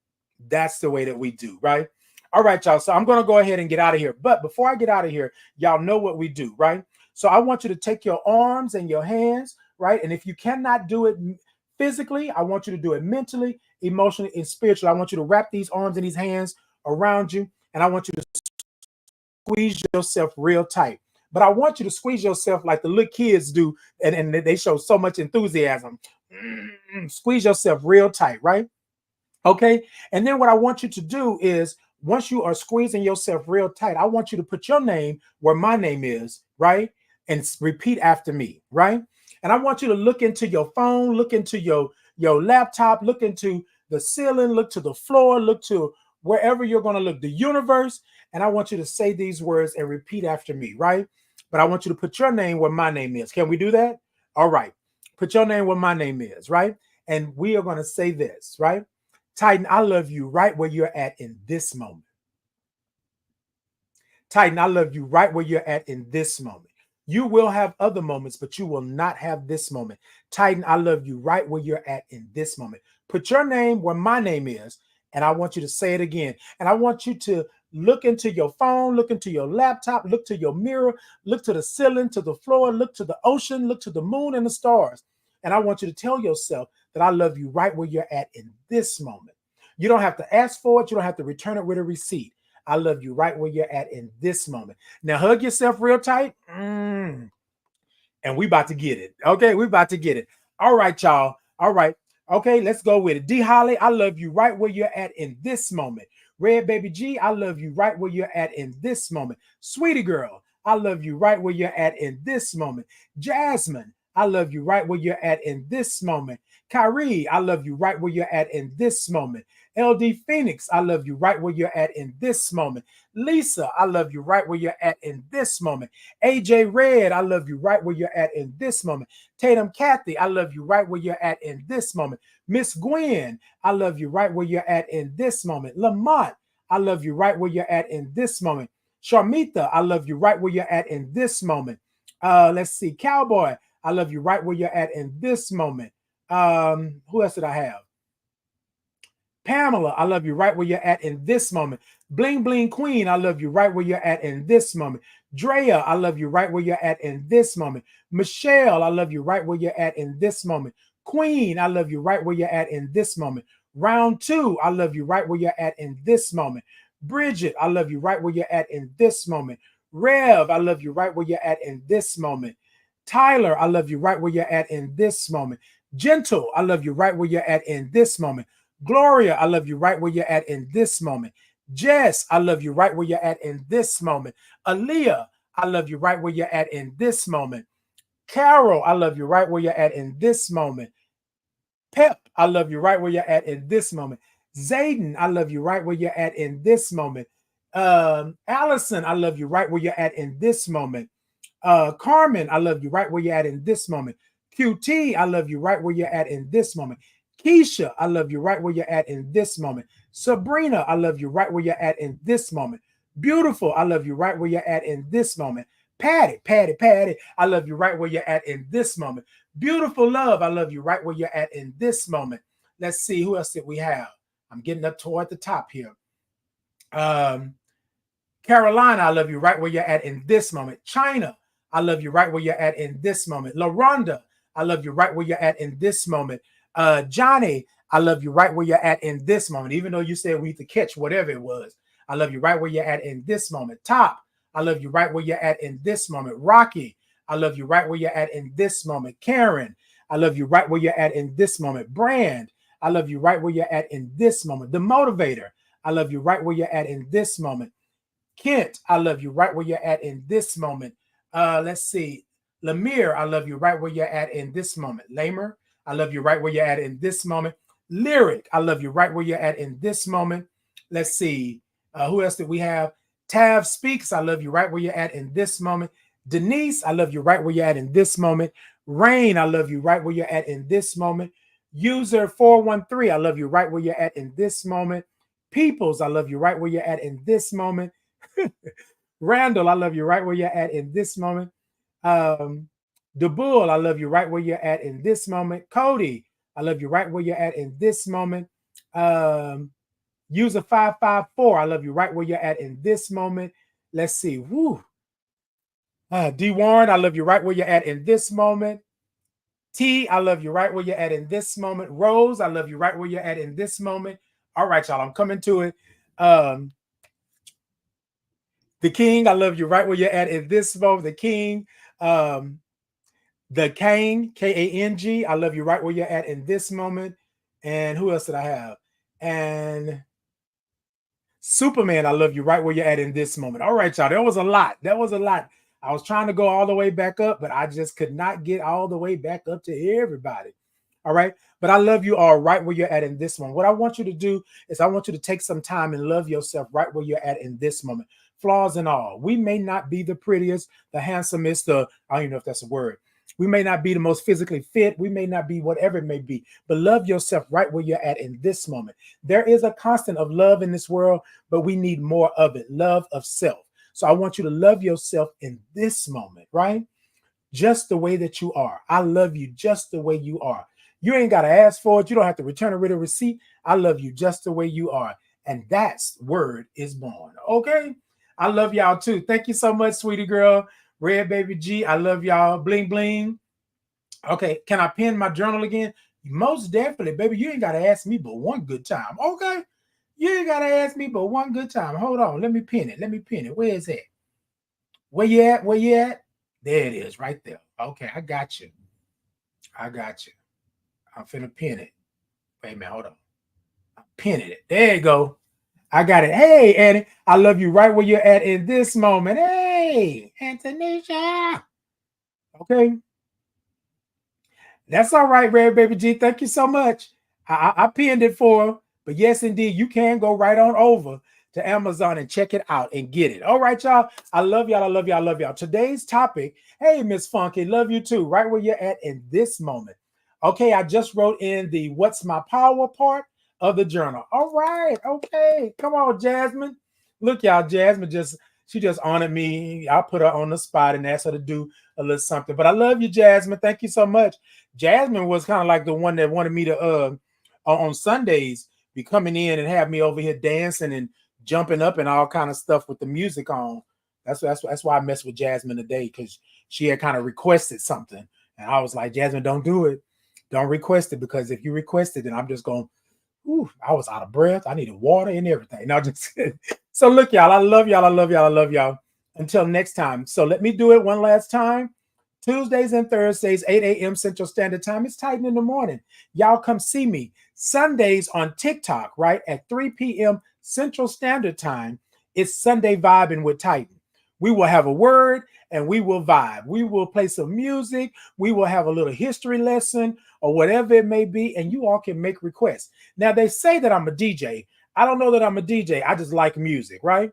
that's the way that we do, right? All right, y'all. So I'm gonna go ahead and get out of here. But before I get out of here, y'all know what we do, right? So I want you to take your arms and your hands, right? And if you cannot do it physically, I want you to do it mentally, emotionally, and spiritually. I want you to wrap these arms and these hands around you, and I want you to squeeze yourself real tight. But I want you to squeeze yourself like the little kids do, and they show so much enthusiasm. Squeeze yourself real tight, right? Okay. And then what I want you to do is once you are squeezing yourself real tight, I want you to put your name where my name is, right? And repeat after me, right? And I want you to look into your phone, look into your laptop, look into the ceiling, look to the floor, look to wherever you're going to look, the universe. And I want you to say these words and repeat after me, right? But I want you to put your name where my name is. Can we do that? All right. Put your name where my name is, right? And we are going to say this, right? Titan, I love you right where you're at in this moment. Titan, I love you right where you're at in this moment. You will have other moments, but you will not have this moment. Titan, I love you right where you're at in this moment. Put your name where my name is, and I want you to say it again. And I want you to look into your phone, look into your laptop, look to your mirror, look to the ceiling, to the floor, look to the ocean, look to the moon and the stars. And I want you to tell yourself that I love you right where you're at in this moment. You don't have to ask for it. You don't have to return it with a receipt. I love you right where you're at in this moment. Now hug yourself real tight. And we about to get it. Okay, we about to get it. All right, y'all. All right. Okay, let's go with it. D Holly, I love you right where you're at in this moment. Red Baby G, I love you right where you're at in this moment. Sweetie girl, I love you right where you're at in this moment. Jasmine, I love you right where you're at in this moment. Kyrie, I love you right where you're at in this moment. LD Phoenix, I love you right where you're at in this moment. Lisa, I love you right where you're at in this moment. AJ Red, I love you right where you're at in this moment. Tatum Kathy, I love you right where you're at in this moment. Miss Gwen, I love you right where you're at in this moment. Lamont, I love you right where you're at in this moment. Sharmita, I love you right where you're at in this moment. Let's see. Cowboy, I love you right where you're at in this moment. Who else did I have? Pamela, I love you right where you're at in this moment. Bling Bling Queen, I love you right where you're at in this moment. Drea, I love you right where you're at in this moment. Michelle, I love you right where you're at in this moment. Queen, I love you right where you're at in this moment. Round 2, I love you right where you're at in this moment. Bridget, I love you right where you're at in this moment. Rev, I love you right where you're at in this moment. Tyler, I love you right where you're at in this moment. Gentle, I love you right where you're at in this moment. Gloria, I love you right where you're at in this moment. Jess, I love you right where you're at in this moment. Aaliyah, I love you right where you're at in this moment. Carol, I love you right where you're at in this moment. Pep, I love you right where you're at in this moment. Zayden, I love you right where you're at in this moment. Allison, I love you right where you're at in this moment. Carmen, I love you right where you're at in this moment. QT, I love you right where you're at in this moment. Keisha, I love you right where you're at in this moment. Sabrina, I love you right where you're at in this moment. Beautiful, I love you right where you're at in this moment. Patty, I love you right where you're at in this moment. Beautiful love, I love you right where you're at in this moment. Let's see, who else did we have? I'm getting up toward the top here. Carolina, I love you right where you're at in this moment. China, I love you right where you're at in this moment. LaRonda, I love you right where you're at in this moment. Johnny, I love you right where you're at in this moment. Even though you said we need to catch whatever it was, I love you right where you're at in this moment. Top, I love you right where you're at in this moment. Rocky, I love you right where you're at in this moment. Karen, I love you right where you're at in this moment. Brand, I love you right where you're at in this moment. The Motivator, I love you right where you're at in this moment. Kent, I love you right where you're at in this moment. Let's see. Lemire, I love you right where you're at in this moment. Lamer, I love you right where you're at in this moment. Lyric, I love you right where you're at in this moment. Let's see. Who else did we have? Tav Speaks, I love you right where you're at in this moment. Denise, I love you right where you're at in this moment. Rain, I love you right where you're at in this moment. User 413, I love you right where you're at in this moment. Peoples, I love you right where you're at in this moment. Randall, I love you right where you're at in this moment. The Bull, I love you right where you're at in this moment. Cody, I love you right where you're at in this moment. User 554, I love you right where you're at in this moment. Let's see. Woo. D Warren, I love you right where you're at in this moment. T, I love you right where you're at in this moment. Rose, I love you right where you're at in this moment. All right, y'all, I'm coming to it. The King, I love you right where you're at in this moment. The King, the Kang, Kang, I love you right where you're at in this moment. And who else did I have? And Superman, I love you right where you're at in this moment. All right, y'all, that was a lot. That was a lot. I was trying to go all the way back up, but I just could not get all the way back up to everybody. All right. But I love you all right where you're at in this one. What I want you to do is I want you to take some time and love yourself right where you're at in this moment. Flaws and all. We may not be the prettiest, the handsomest, I don't even know if that's a word. We may not be the most physically fit. We may not be whatever it may be, but love yourself right where you're at in this moment. There is a constant of love in this world, but we need more of it. Love of self. So I want you to love yourself in this moment, right? Just the way that you are. I love you just the way you are. You ain't got to ask for it. You don't have to return a written receipt. I love you just the way you are. And that's word is born. Okay. I love y'all too. Thank you so much, sweetie girl. Red Baby G. I love y'all. Bling, bling. Okay. Can I pin my journal again? Most definitely, baby. You ain't got to ask me but one good time. Okay. You ain't got to ask me but one good time. Hold on. Let me pin it. Let me pin it. Where is it? Where you at? Where you at? There it is right there. Okay. I got you. I got you. I'm finna pin it. Wait a minute. Hold on. I'm pinning it. There you go. I got it. Hey, Annie. I love you right where you're at in this moment. Hey, Antonisha. Okay. That's all right, Red Baby G. Thank you so much. I pinned it for her. But yes, indeed, you can go right on over to Amazon and check it out and get it. All right, y'all. I love y'all. I love y'all. I love y'all. Today's topic. Hey, Miss Funky. Love you too. Right where you're at in this moment. Okay, I just wrote in the what's my power part of the journal. All right. Okay. Come on, Jasmine. Look, y'all. Jasmine she just honored me. I put her on the spot and asked her to do a little something. But I love you, Jasmine. Thank you so much. Jasmine was kind of like the one that wanted me to on Sundays be coming in and have me over here dancing and jumping up and all kind of stuff with the music on. That's why I messed with Jasmine today, because she had kind of requested something. And I was like, Jasmine, don't do it. Don't request it, because if you request it, then I'm just going, ooh, I was out of breath. I needed water and everything. Now just so look, y'all. I love y'all. I love y'all. I love y'all. Until next time. So let me do it one last time. Tuesdays and Thursdays, 8 a.m. Central Standard Time. It's Titan in the morning. Y'all come see me. Sundays on TikTok, right? At 3 p.m. Central Standard Time. It's Sunday Vibing with Titan. We will have a word and we will vibe. We will play some music. We will have a little history lesson or whatever it may be. And you all can make requests. Now, they say that I'm a DJ. I don't know that I'm a DJ. I just like music, right?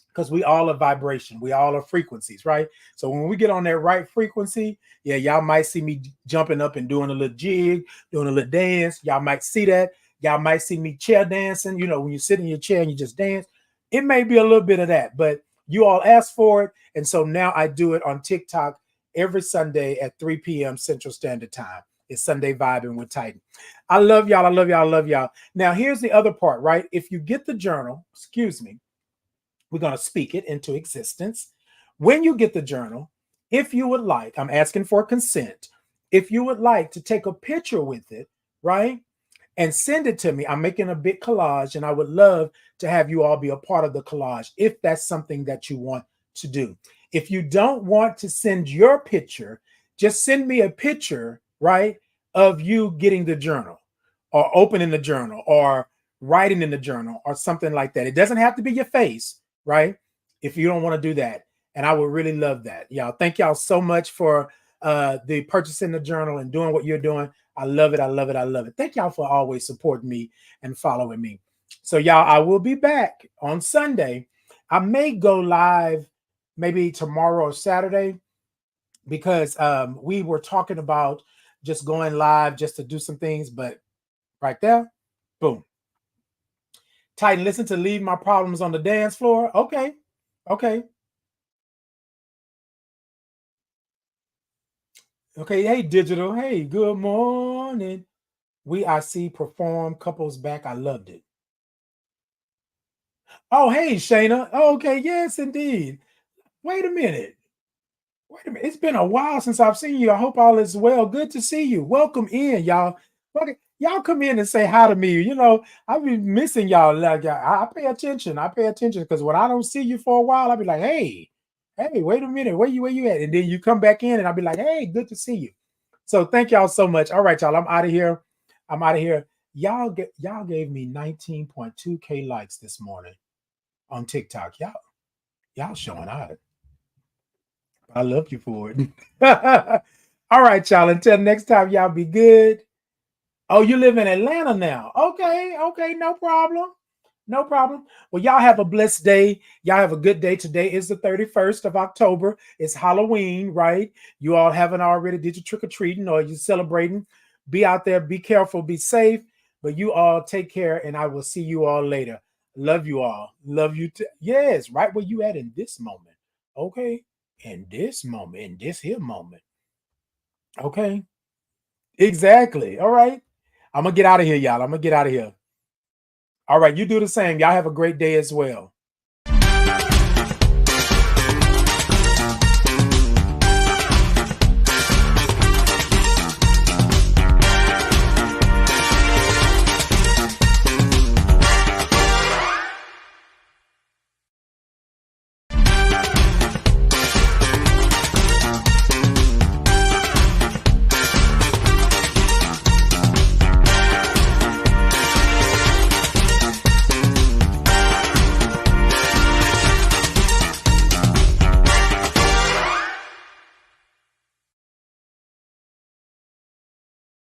Because we all are vibration. We all are frequencies, right? So when we get on that right frequency, yeah, y'all might see me jumping up and doing a little jig, doing a little dance. Y'all might see that. Y'all might see me chair dancing. You know, when you sit in your chair and you just dance, it may be a little bit of that, but you all asked for it. And so now I do it on TikTok every Sunday at 3 p.m. Central Standard Time. It's Sunday Vibing with Titan. I love y'all. I love y'all. I love y'all. Now, here's the other part, right? If you get the journal, excuse me, we're going to speak it into existence. When you get the journal, if you would like, I'm asking for consent. If you would like to take a picture with it, right, and send it to me, I'm making a big collage, and I would love to have you all be a part of the collage if that's something that you want to do. If you don't want to send your picture, just send me a picture, right, of you getting the journal or opening the journal or writing in the journal or something like that. It doesn't have to be your face, right? If you don't want to do that. And I would really love that. Y'all, thank y'all so much for the purchasing the journal and doing what you're doing. I love it. I love it. I love it. Thank y'all for always supporting me and following me. So y'all, I will be back on Sunday. I may go live maybe tomorrow or Saturday, because we were talking about just going live just to do some things. But right there, boom. Titan, listen to Leave My Problems on the Dance Floor. Okay. Okay. Okay. Hey, Digital. Hey, good morning. We I see perform couples back. I loved it. Oh, hey, Shayna. Oh, okay. Yes, indeed. Wait a minute. Wait a minute. It's been a while since I've seen you. I hope all is well. Good to see you. Welcome in, y'all. Y'all come in and say hi to me. You know, I've been missing y'all. Like I pay attention. I pay attention because when I don't see you for a while, I'll be like, hey, wait a minute. Where you at? And then you come back in and I'll be like, hey, good to see you. So thank y'all so much. All right, y'all. I'm out of here. I'm out of here. Y'all gave me 19.2K likes this morning on TikTok. Y'all showing out. I love you for it. All right, y'all. Until next time, y'all be good. Oh, you live in Atlanta now. Okay, okay, no problem. No problem. Well, y'all have a blessed day. Y'all have a good day. Today is the 31st of October. It's Halloween, right? You all haven't already did your trick-or-treating or you celebrating. Be out there, be careful, be safe. But you all take care, and I will see you all later. Love you all. Love you too. Yes, right where you at in this moment. Okay. In this moment, in this here moment. Okay. Exactly. All right. I'm gonna get out of here, y'all. I'm gonna get out of here. All right. You do the same. Y'all have a great day as well.